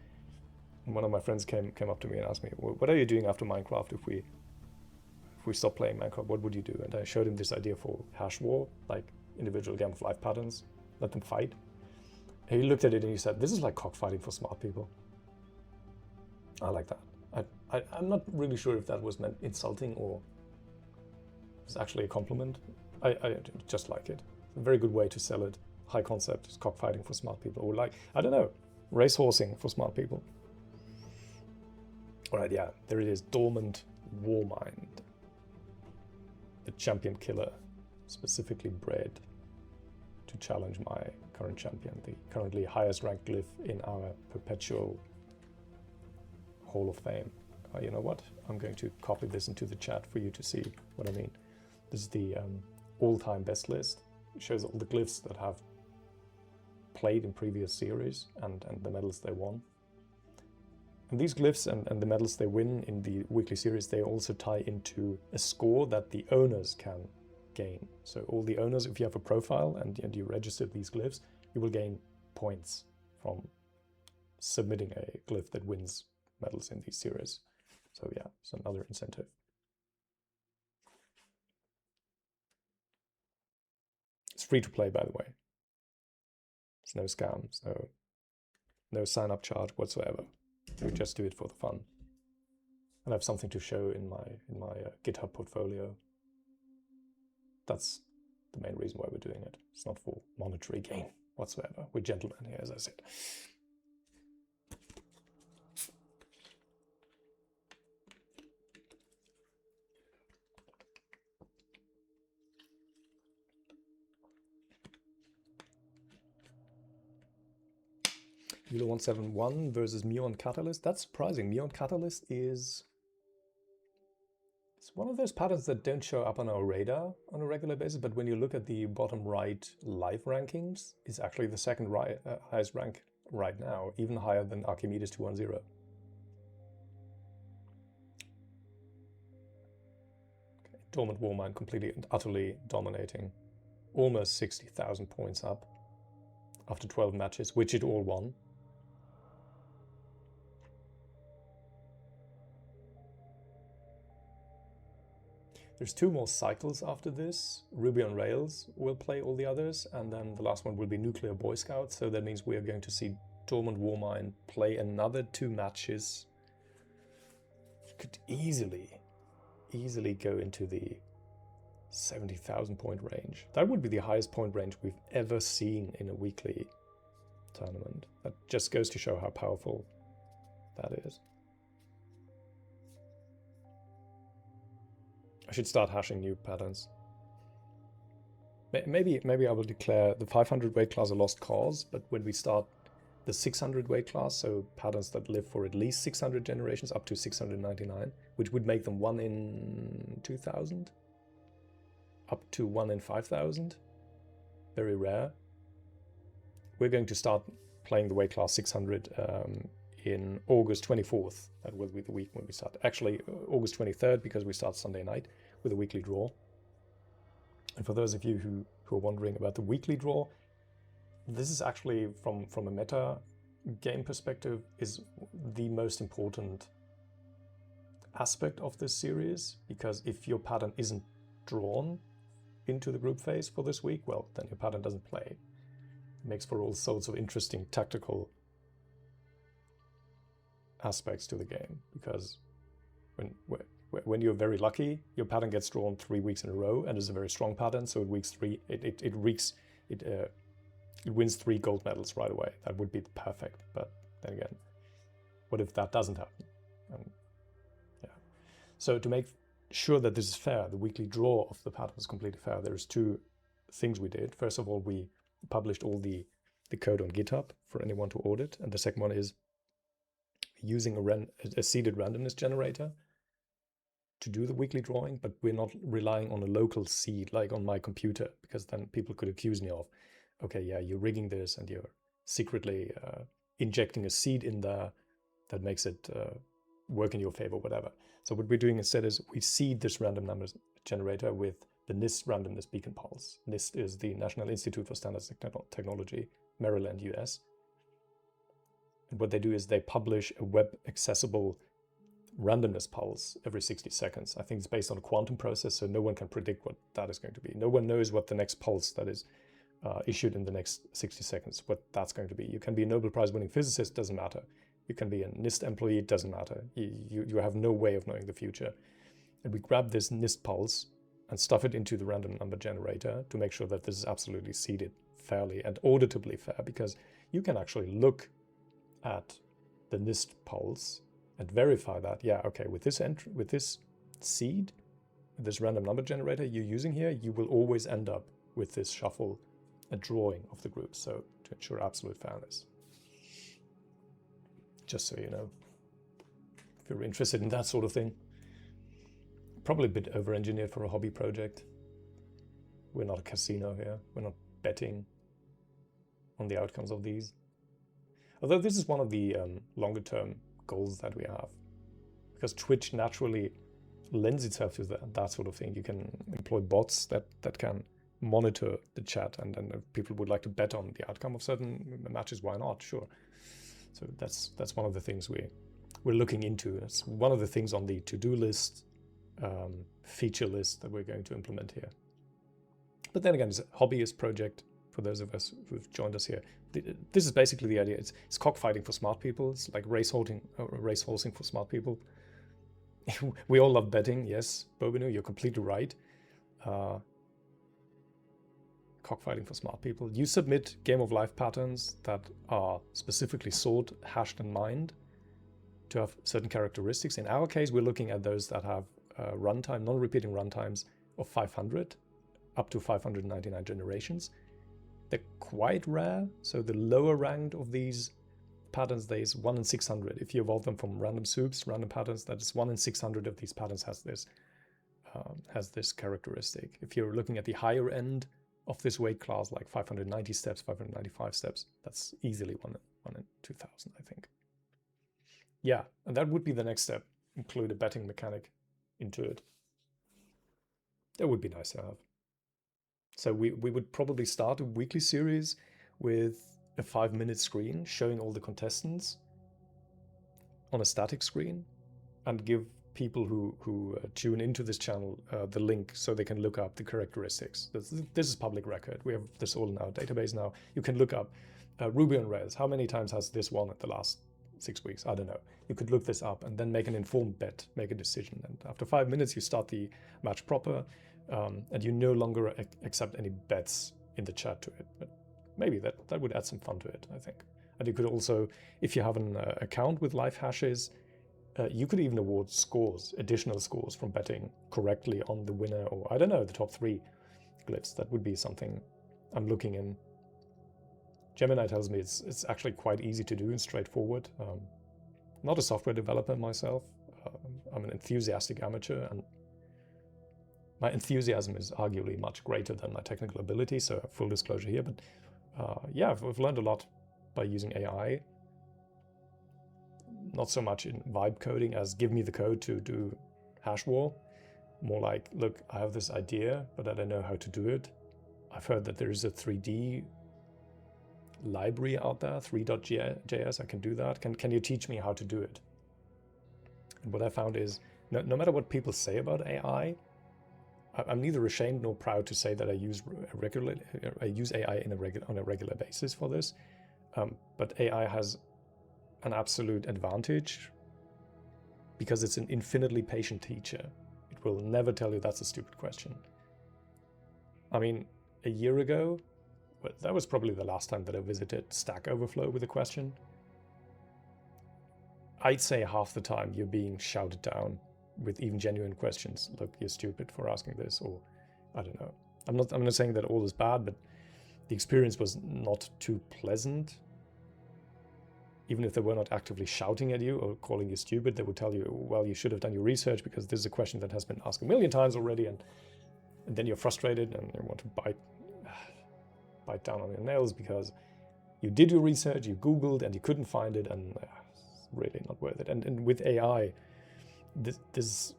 And one of my friends came up to me and asked me, what are you doing after Minecraft if we stop playing Minecraft? What would you do? And I showed him this idea for HASHWAR, like individual game of life patterns, let them fight. And he looked at it and he said, this is like cockfighting for smart people. I like that. I'm not really sure if that was meant insulting or was actually a compliment. I just like it. It's a very good way to sell it. High concept is cockfighting for smart people. Or like, I don't know, racehorsing for smart people. All right, yeah, there it is. Dormant Warmind. The champion killer, specifically bred to challenge my current champion, the currently highest ranked glyph in our perpetual Hall of Fame. You know what? I'm going to copy this into the chat for you to see what I mean. This is the all-time best list. It shows all the glyphs that have played in previous series and the medals they won. And these glyphs and the medals they win in the weekly series, they also tie into a score that the owners can gain. So all the owners, if you have a profile and you register these glyphs, you will gain points from submitting a glyph that wins medals in these series. So yeah, it's another incentive. It's free to play, by the way. There's no scams, no sign-up charge whatsoever. We just do it for the fun. And I have something to show in my GitHub portfolio. That's the main reason why we're doing it. It's not for monetary gain whatsoever. We're gentlemen here, as I said. Euler 171 versus Muon Catalyst. That's surprising. Muon Catalyst is... It's one of those patterns that don't show up on our radar on a regular basis, but when you look at the bottom right live rankings, it's actually the second highest rank right now, even higher than Archimedes 210. Okay. Dormant Warmind completely and utterly dominating. Almost 60,000 points up after 12 matches, which it all won. There's 2 more cycles after this. Ruby on Rails will play all the others, and then the last one will be Nuclear Boy Scouts. So that means we are going to see Dormant Warmind play another 2 matches. Could easily go into the 70,000 point range. That would be the highest point range we've ever seen in a weekly tournament. That just goes to show how powerful that is. I should start hashing new patterns. Maybe I will declare the 500 weight class a lost cause, but when we start the 600 weight class, so patterns that live for at least 600 generations up to 699, which would make them 1 in 2000, up to 1 in 5000, very rare. We're going to start playing the weight class 600 in August 24th. That will be the week when we start. Actually, August 23rd, because we start Sunday night with a weekly draw. And for those of you who are wondering about the weekly draw, this is actually, from a meta game perspective, is the most important aspect of this series, because if your pattern isn't drawn into the group phase for this week, well, then your pattern doesn't play. It makes for all sorts of interesting tactical aspects to the game, because when you're very lucky, your pattern gets drawn 3 weeks in a row and is a very strong pattern, so at week 3 it wins 3 gold medals right away. That would be perfect, but then again, what if that doesn't happen? Yeah. So to make sure that this is fair, the weekly draw of the pattern is completely fair, there's 2 things we did. First of all, we published all the code on GitHub for anyone to audit, and the second one is using a seeded randomness generator to do the weekly drawing, but we're not relying on a local seed like on my computer, because then people could accuse me of, okay, yeah, you're rigging this and you're secretly injecting a seed in there that makes it work in your favor, whatever. So what we're doing instead is we seed this random numbers generator with the NIST randomness beacon pulse. NIST is the National Institute for Standards Technology, Maryland, US. And what they do is they publish a web accessible randomness pulse every 60 seconds. I think it's based on a quantum process, so no one can predict what that is going to be. No one knows what the next pulse that is issued in the next 60 seconds, what that's going to be. You can be a Nobel Prize winning physicist, doesn't matter. You can be a NIST employee, it doesn't matter. You have no way of knowing the future. And we grab this NIST pulse and stuff it into the random number generator to make sure that this is absolutely seeded fairly and auditably fair, because you can actually look at the NIST pulse and verify that, yeah, okay, with this seed, this random number generator you're using here, you will always end up with this shuffle, a drawing of the group, so to ensure absolute fairness. Just so you know, if you're interested in that sort of thing. Probably a bit over-engineered for a hobby project. We're not a casino here. We're not betting on the outcomes of these. Although this is one of the longer-term goals that we have, because Twitch naturally lends itself to that sort of thing. You can employ bots that can monitor the chat, and then if people would like to bet on the outcome of certain matches, why not? Sure. So that's one of the things we're looking into. It's one of the things on the to-do list, feature list that we're going to implement here. But then again, it's a hobbyist project for those of us who've joined us here. This is basically the idea. It's cockfighting for smart people. It's like race horsing for smart people. We all love betting, yes, Bobinu, you're completely right. Cockfighting for smart people. You submit game of life patterns that are specifically sought, hashed, and mined to have certain characteristics. In our case, we're looking at those that have runtime, non-repeating runtimes of 500 up to 599 generations. They're quite rare, so the lower ranked of these patterns, there is 1 in 600. If you evolve them from random soups, random patterns, that is 1 in 600 of these patterns has this characteristic. If you're looking at the higher end of this weight class, like 590 steps, 595 steps, that's easily 1 in 2000, I think. Yeah, and that would be the next step, include a betting mechanic into it. That would be nice to have. So we would probably start a weekly series with a 5-minute screen showing all the contestants on a static screen, and give people who tune into this channel the link so they can look up the characteristics. This is public record. We have this all in our database now. You can look up Ruby on Rails. How many times has this won at the last 6 weeks? I don't know. You could look this up and then make an informed bet, make a decision. And after 5 minutes, you start the match proper, and you no longer accept any bets in the chat to it. But maybe that would add some fun to it, I think. And you could also, if you have an account with live hashes, you could even award scores, additional scores from betting correctly on the winner, or I don't know, the top 3. Glyphs. That would be something I'm looking in. Gemini tells me it's actually quite easy to do and straightforward. Not a software developer myself. I'm an enthusiastic amateur, and my enthusiasm is arguably much greater than my technical ability, so full disclosure here. But yeah, I've learned a lot by using AI. Not so much in vibe coding as give me the code to do HASHWAR. More like, look, I have this idea, but I don't know how to do it. I've heard that there is a 3D library out there, 3.js, I can do that. Can you teach me how to do it? And what I found is, no matter what people say about AI, I'm neither ashamed nor proud to say that I use AI on a regular basis for this. But AI has an absolute advantage because it's an infinitely patient teacher. It will never tell you that's a stupid question. I mean, a year ago, well, that was probably the last time that I visited Stack Overflow with a question. I'd say half the time you're being shouted down with even genuine questions. Look, you're stupid for asking this, or I don't know. I'm not saying that all is bad, but the experience was not too pleasant. Even if they were not actively shouting at you or calling you stupid, they would tell you, well, you should have done your research because this is a question that has been asked a million times already, and then you're frustrated and you want to bite down on your nails because you did your research, you Googled, and you couldn't find it, and it's really not worth it. And with AI, this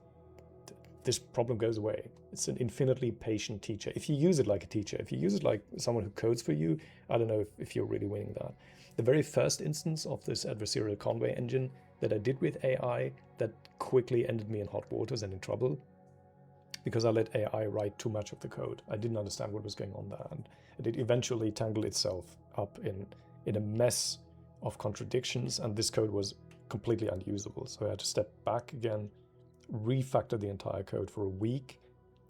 problem goes away. It's an infinitely patient teacher. If you use it like a teacher, if you use it like someone who codes for you, I don't know if you're really winning that. The very first instance of this adversarial Conway engine that I did with AI, that quickly ended me in hot waters and in trouble, because I let AI write too much of the code. I didn't understand what was going on there, and it eventually tangled itself up in a mess of contradictions, and this code was completely unusable. So I had to step back again, refactor the entire code for a week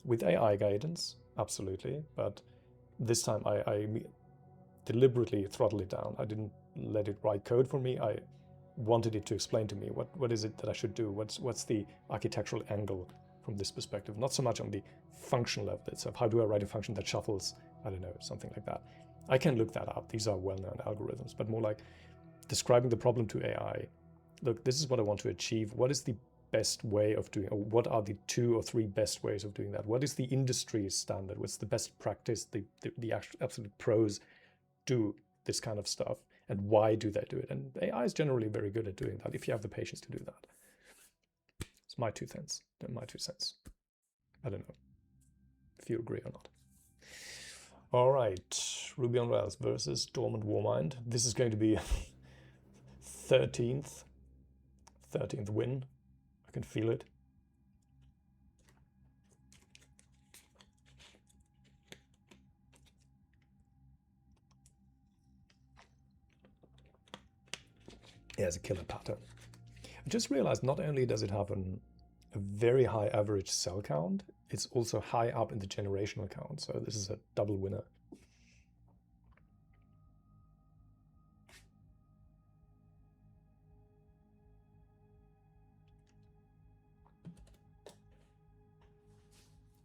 with AI guidance, absolutely, but this time I deliberately throttled it down. I didn't let it write code for me. I wanted it to explain to me what is it that I should do, what's the architectural angle from this perspective, not so much on the function level itself. How do I write a function that shuffles, I don't know, something like that. I can look that up. These are well-known algorithms, but more like describing the problem to AI. Look, this is what I want to achieve. What is the best way of doing, or what are the 2 or 3 best ways of doing that? What is the industry standard? What's the best practice? The absolute pros do this kind of stuff, and why do they do it? And AI is generally very good at doing that if you have the patience to do that. It's my 2 cents. My 2 cents. I don't know if you agree or not. All right, Ruby on Rails versus Dormant Warmind. This is going to be 13th win. I can feel it. Yeah, it's a killer pattern. I just realized not only does it have a very high average cell count, it's also high up in the generational count. So this is a double winner.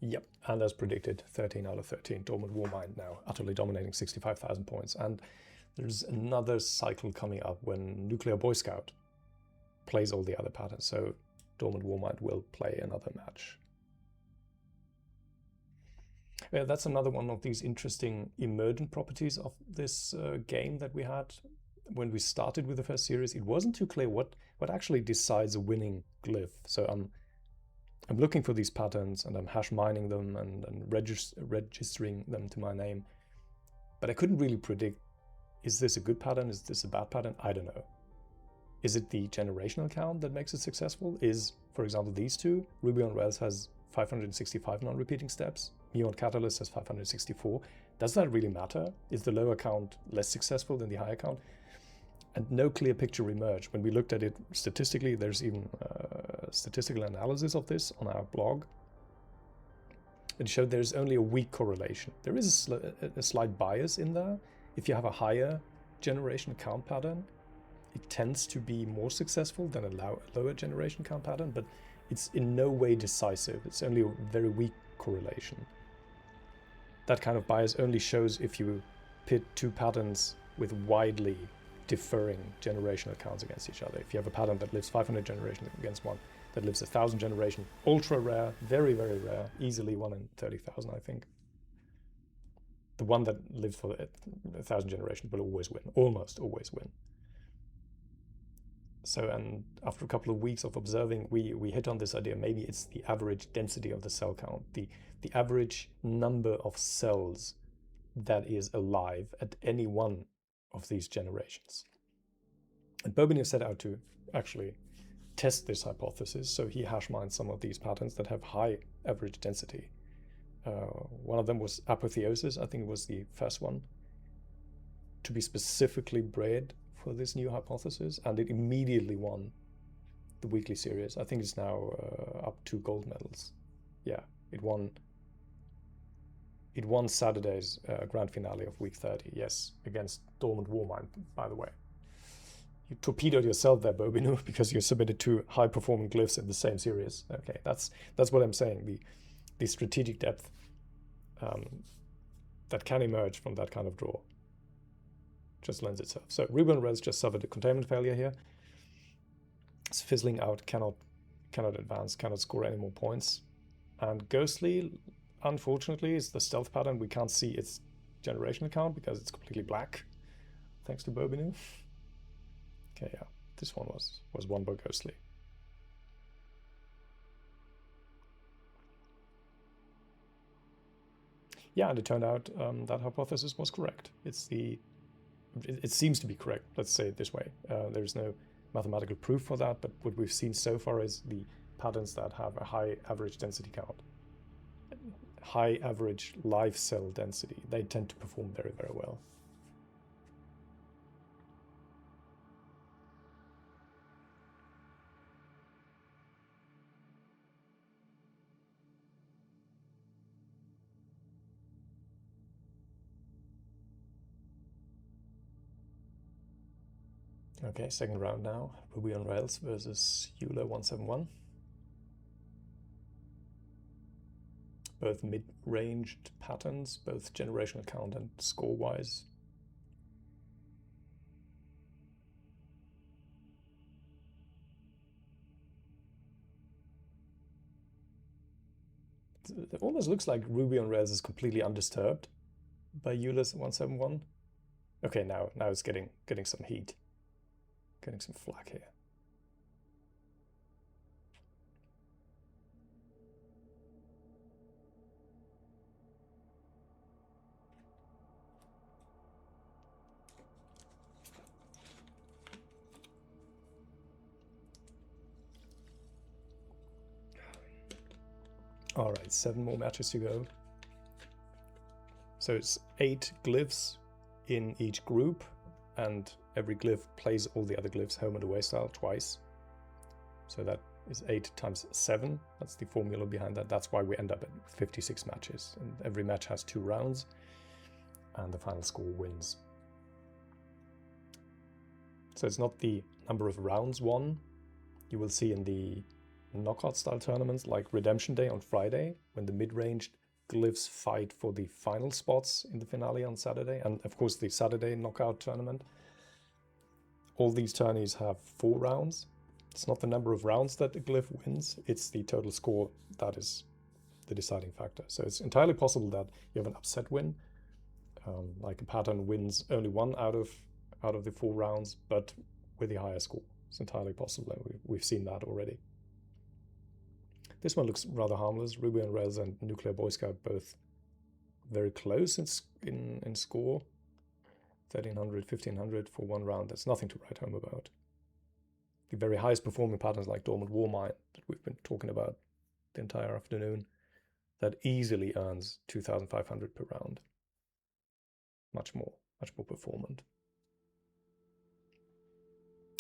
Yep, and as predicted, 13 out of 13. Dormant Warmind now utterly dominating 65,000 points. And there's another cycle coming up when Nuclear Boy Scout plays all the other patterns. So Dormant Warmind will play another match. Yeah, that's another one of these interesting emergent properties of this game that we had when we started with the first series. It wasn't too clear what actually decides a winning glyph. So I'm looking for these patterns and I'm hash mining them and registering them to my name. But I couldn't really predict, is this a good pattern? Is this a bad pattern? I don't know. Is it the generational count that makes it successful? Is, for example, these two? Ruby on Rails has 565 non-repeating steps. Neon Catalyst has 564. Does that really matter? Is the lower count less successful than the higher count? And no clear picture emerged. When we looked at it statistically, there's even statistical analysis of this on our blog. It showed there's only a weak correlation. There is a slight bias in there. If you have a higher generation count pattern, it tends to be more successful than a lower generation count pattern, but it's in no way decisive. It's only a very weak correlation. that kind of bias only shows if you pit two patterns with widely differing generational counts against each other. If you have a pattern that lives 500 generations against one that lives 1,000 generations, ultra rare, very, very rare, easily 1 in 30,000, I think. The one that lives for 1,000 generations will always win, almost always win. So, and after a couple of weeks of observing, we hit on this idea, maybe it's the average density of the cell count, the average number of cells that is alive at any one of these generations. And Bobigny set out to actually test this hypothesis, so he hash mined some of these patterns that have high average density. One of them was apotheosis, I think it was the first one to be specifically bred for this new hypothesis, and it immediately won the weekly series. I think it's now up to gold medals. Yeah, it won Saturday's grand finale of week 30, yes, against Dormant Warmind, by the way. You torpedoed yourself there, Bobigny, because you submitted two high-performing glyphs in the same series. Okay, that's what I'm saying. The strategic depth that can emerge from that kind of draw just lends itself. So Ruby on Rails just suffered a containment failure here. It's fizzling out, cannot advance, cannot score any more points. And Ghostly, unfortunately, is the stealth pattern. We can't see its generational count because it's completely black, thanks to Bobigny. Okay, yeah, this one was won by Ghostly. Yeah, and it turned out that hypothesis was correct. It seems to be correct, let's say it this way. There's no mathematical proof for that, but what we've seen so far is the patterns that have a high average density count, high average live cell density, they tend to perform very, very well. Okay, second round now. Ruby on Rails versus Euler 171. Both mid-ranged patterns, both generational count and score-wise. It almost looks like Ruby on Rails is completely undisturbed by Euler's 171. Okay, now it's getting some heat. Getting some flack here. All right, 7 more matches to go. So it's 8 glyphs in each group, and every glyph plays all the other glyphs home and away style twice. So that is 8 times 7. That's the formula behind that. That's why we end up at 56 matches. And every match has 2 rounds, and the final score wins. So it's not the number of rounds won. You will see in the knockout style tournaments like Redemption Day on Friday, when the mid-ranged glyphs fight for the final spots in the finale on Saturday, and of course the Saturday knockout tournament. All these tourneys have 4 rounds. It's not the number of rounds that the glyph wins, it's the total score that is the deciding factor. So it's entirely possible that you have an upset win, like a pattern wins only 1 out of the 4 rounds, but with the higher score. It's entirely possible, and we've seen that already. This one looks rather harmless. Ruby on Rails and Nuclear Boy Scout both very close in score. 1300, 1500 for 1 round. That's nothing to write home about. The very highest performing patterns like Dormant Warmind that we've been talking about the entire afternoon, that easily earns 2500 per round. Much more performant.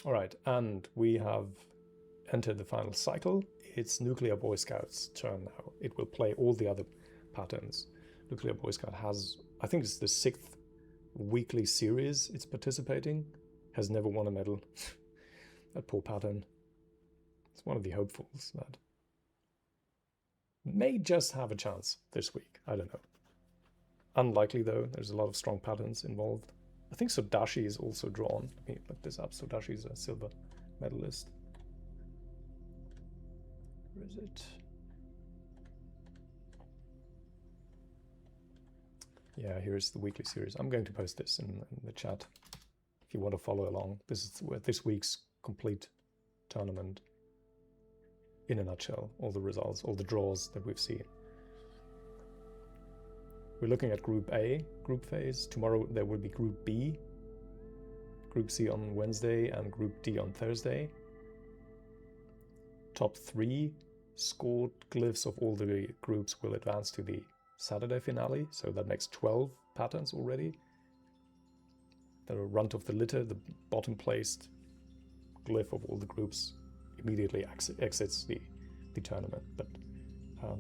All right, and we have entered the final cycle. It's Nuclear Boy Scout's turn now. It will play all the other patterns. Nuclear Boy Scout has, I think it's the 6th weekly series it's participating, has never won a medal. That poor pattern. It's one of the hopefuls that may just have a chance this week. I don't know. Unlikely though, there's a lot of strong patterns involved. I think Sodashi is also drawn. Let me look this up. Sodashi is a silver medalist. Where is it? Yeah, here's the weekly series. I'm going to post this in the chat if you want to follow along. This is this week's complete tournament in a nutshell. All the results, all the draws that we've seen. We're looking at Group A, group phase. Tomorrow there will be Group B, Group C on Wednesday, and Group D on Thursday. Top 3 scored glyphs of all the groups will advance to the Saturday finale, so that makes 12 patterns already. The runt of the litter, the bottom placed glyph of all the groups immediately exits the tournament. But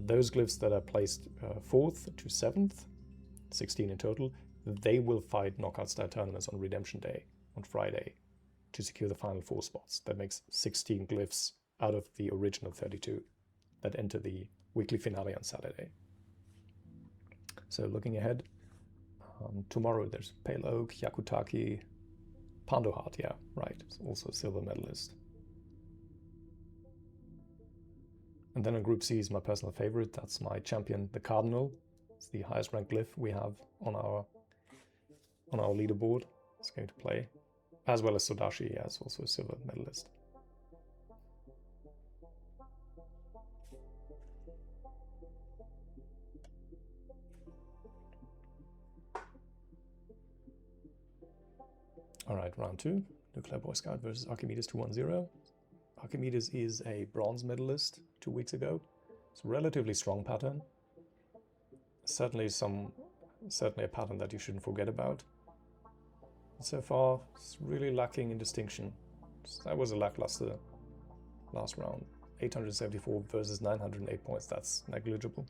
those glyphs that are placed 4th to 7th, 16 in total, they will fight knockout style tournaments on Redemption Day, on Friday, to secure the final 4 spots. That makes 16 glyphs out of the original 32 that enter the weekly finale on Saturday. So looking ahead, tomorrow there's Pale Oak, Yakutaki, Pandohat, yeah, right, also a silver medalist. And then on Group C is my personal favorite. That's my champion, the Cardinal. It's the highest ranked glyph we have on our leaderboard. It's going to play, as well as Sodashi, yeah, it's also a silver medalist. All right, round 2, Nuclear Boy Scout versus Archimedes 210. Archimedes is a bronze medalist 2 weeks ago. It's a relatively strong pattern. Certainly a pattern that you shouldn't forget about. So far, it's really lacking in distinction. So that was a lackluster last round. 874 versus 908 points, that's negligible.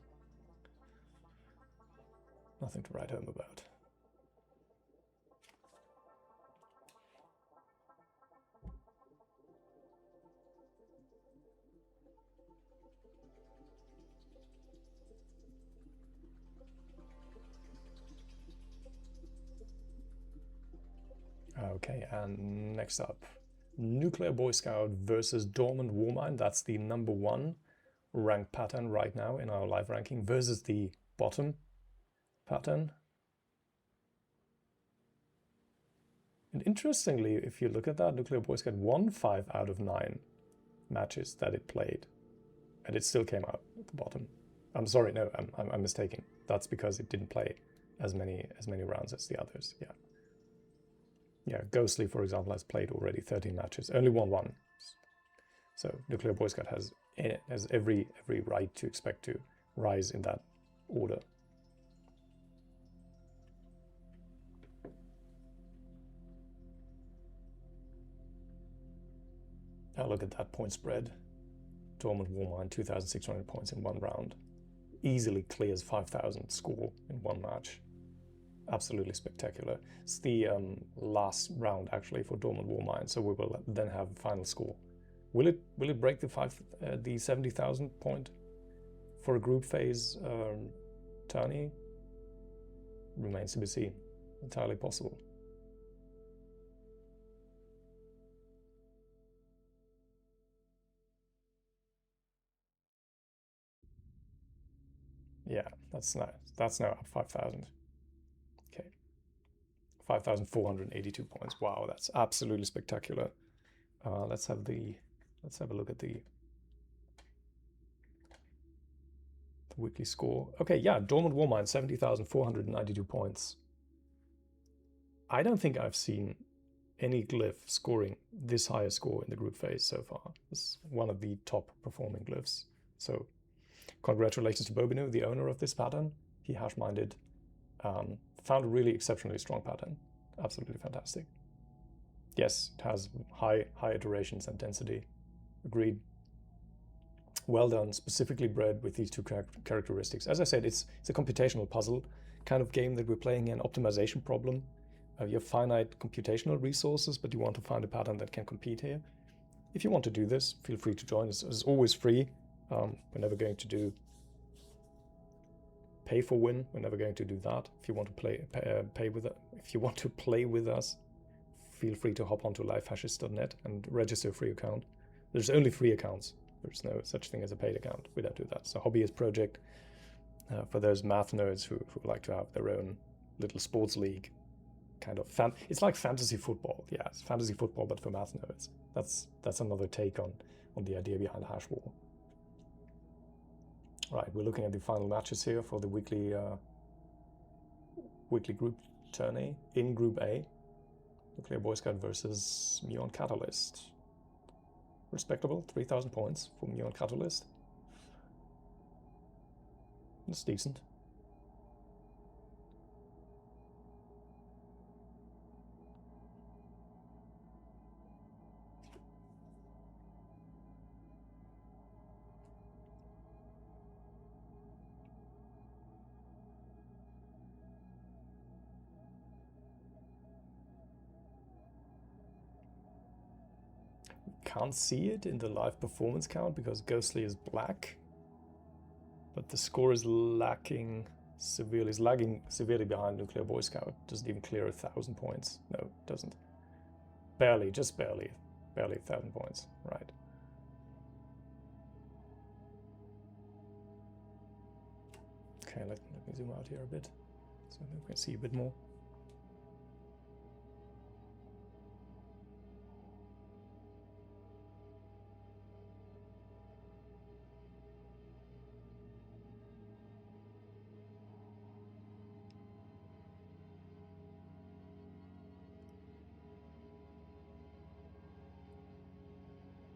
Nothing to write home about. Okay, and next up, Nuclear Boy Scout versus Dormant Warmind. That's the #1 ranked pattern right now in our live ranking versus the bottom pattern. And interestingly, if you look at that, Nuclear Boy Scout won 5 out of 9 matches that it played, and it still came out at the bottom. I'm sorry, no, I'm mistaken. That's because it didn't play as many rounds as the others. Yeah. Yeah, Ghostly, for example, has played already 13 matches, only won 1. So Nuclear Boy Scout has every right to expect to rise in that order. Now look at that point spread. Dormant Warmind, 2,600 points in 1 round. Easily clears 5,000 score in 1 match. Absolutely spectacular. It's the last round actually for Dormant Warmind, so we will then have final score. Will it break the 70,000 point for a group phase tourney? Remains to be seen. Entirely possible. Yeah, that's nice. That's now up 5,000. 5,482 points. Wow, that's absolutely spectacular. Let's have a look at the weekly score. Okay, yeah, Dormant Warmind, 70,492 points. I don't think I've seen any glyph scoring this high a score in the group phase so far. It's one of the top performing glyphs. So congratulations to Bobino, the owner of this pattern. He hash-minded, found a really exceptionally strong pattern. Absolutely fantastic. Yes, it has high iterations and density. Agreed. Well done, specifically bred with these 2 characteristics. As I said, it's a computational puzzle kind of game that we're playing, an optimization problem. You have finite computational resources, but you want to find a pattern that can compete here. If you want to do this, feel free to join. It's always free. We're never going to do pay for win. We're never going to do that. If you want to play with us, feel free to hop onto livehashes.net and register a free account. There's only free accounts. There's no such thing as a paid account. We don't do that. It's a hobbyist project for those math nerds who like to have their own little sports league. Kind of it's like fantasy football. Yeah, it's fantasy football, but for math nerds. That's another take on the idea behind HASHWAR. Right, we're looking at the final matches here for the weekly group tourney in Group A. Nuclear Boy Scout versus Muon Catalyst. Respectable, 3,000 points for Muon Catalyst. That's decent. Can't see it in the live performance count because Ghostly is black, but the score is lagging severely behind Nuclear Boy Scout. Doesn't even clear 1,000 points. No, it doesn't. Barely, just barely 1,000 points. Right. Okay, let me zoom out here a bit so we can see a bit more.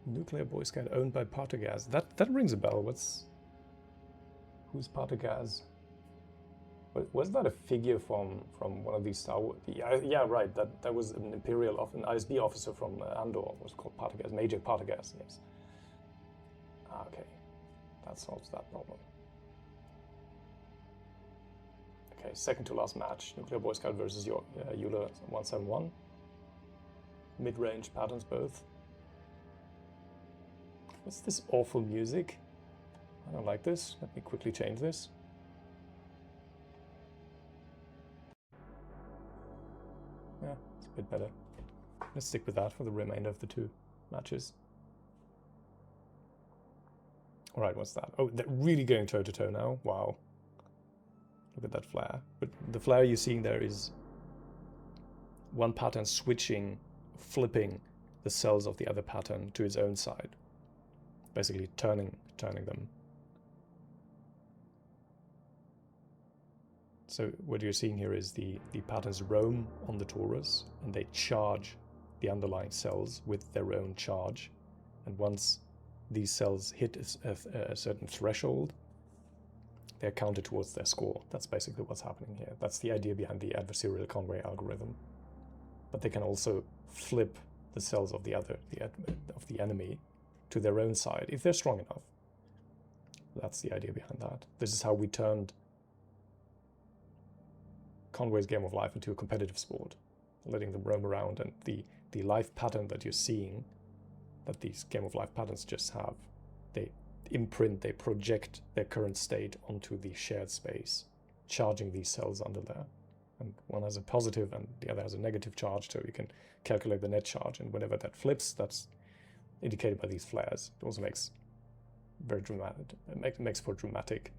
Nuclear Boy Scout owned by Partagaz. That rings a bell. Who's Partagaz? Was that a figure from one of these Star Wars? Yeah, right. That was an an ISB officer from Andor. Was called Partagaz, Major Partagaz. Yes. Okay, that solves that problem. Okay, second to last match: Nuclear Boy Scout versus Euler 171. Mid-range patterns both. What's this awful music? I don't like this. Let me quickly change this. Yeah, it's a bit better. Let's stick with that for the remainder of the two matches. All right, what's that? Oh, they're really going toe-to-toe now. Wow. Look at that flare. But the flare you're seeing there is one pattern switching, flipping the cells of the other pattern to its own side. Basically turning them. So what you're seeing here is the patterns roam on the torus and they charge the underlying cells with their own charge. And once these cells hit a certain threshold, they're counted towards their score. That's basically what's happening here. That's the idea behind the adversarial Conway algorithm. But they can also flip the cells of the enemy to their own side if they're strong enough. That's the idea behind that. This is how we turned Conway's Game of Life into a competitive sport, letting them roam around, and the life pattern that you're seeing, that these Game of Life patterns just have, they imprint, they project their current state onto the shared space, charging these cells under there. And one has a positive and the other has a negative charge, so you can calculate the net charge, and whenever that flips, that's indicated by these flares. It also makes very dramatic. It makes for dramatic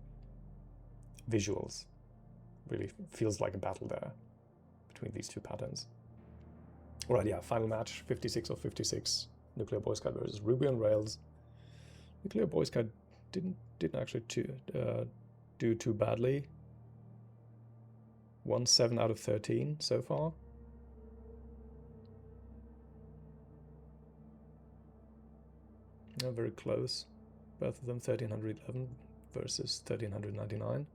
visuals. Really feels like a battle there between these two patterns. All right, yeah, final match, 56 of 56. Nuclear Boy Scout versus Ruby on Rails. Nuclear Boy Scout didn't actually do too badly. 7 out of 13 so far. Very close. Both of them 1311 versus 1399.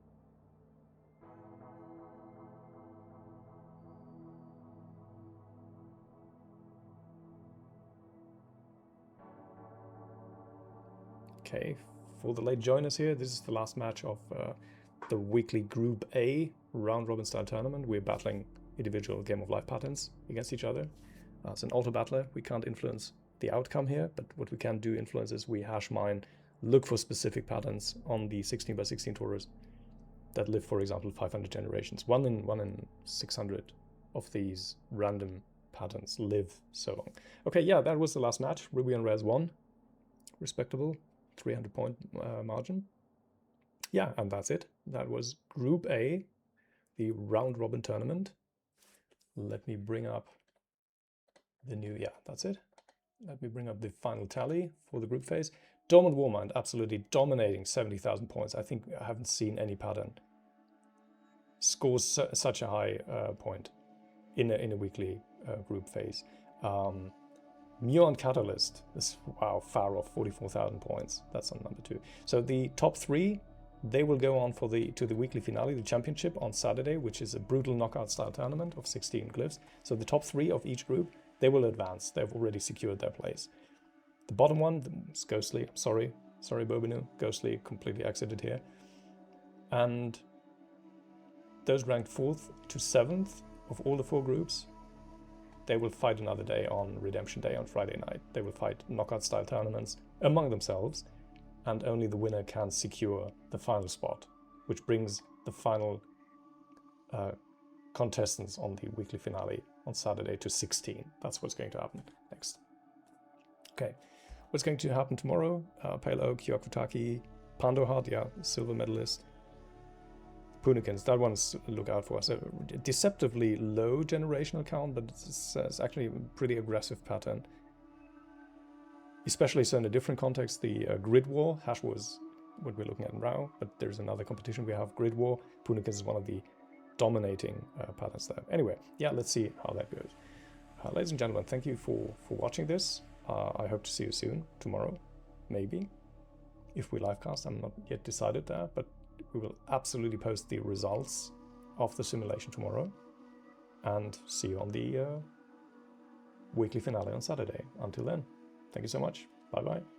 Okay, for the late joiners here, this is the last match of the weekly Group A round-robin style tournament. We're battling individual Game of Life patterns against each other. As an auto battler, we can't influence the outcome here, but what we can do influence is we hash mine, look for specific patterns on the 16x16 torus, that live, for example, 500 generations. One in 600 of these random patterns live so long. Okay, yeah, that was the last match. Ruby and Res won. Respectable 300-point margin. Yeah, and that's it. That was Group A, the round-robin tournament. Let me bring up the new, yeah, that's it. Let me bring up the final tally for the group phase. Dormant Warmind absolutely dominating 70,000 points. I think I haven't seen any pattern scores such a high point in a weekly group phase. Muon Catalyst is, wow, far off, 44,000 points. That's on number 2. So the top 3, they will go on for to the weekly finale, the championship on Saturday, which is a brutal knockout style tournament of 16 glyphs. So the top 3 of each group, they will advance. They've already secured their place. The bottom one is Ghostly. Sorry, Bobinu. Ghostly completely exited here. And those ranked 4th to 7th of all the 4 groups, they will fight another day on Redemption Day on Friday night. They will fight knockout style tournaments among themselves, and only the winner can secure the final spot, which brings the final contestants on the weekly finale on Saturday to 16. That's what's going to happen next. Okay, what's going to happen tomorrow? Pale Oak, Hyokutaki, Pandohart, yeah, silver medalist. Punikins, that one's look out for. So deceptively low generational count, but it's actually a pretty aggressive pattern. Especially so in a different context, the Grid War. HASHWAR is what we're looking at now, but there's another competition we have, Grid War. Punikins is one of the dominating patterns there. Anyway, yeah, let's see how that goes. Ladies and gentlemen, thank you for watching this. I hope to see you soon, tomorrow, maybe. If we livecast, I'm not yet decided there, but we will absolutely post the results of the simulation tomorrow, and see you on the weekly finale on Saturday. Until then, thank you so much. Bye-bye.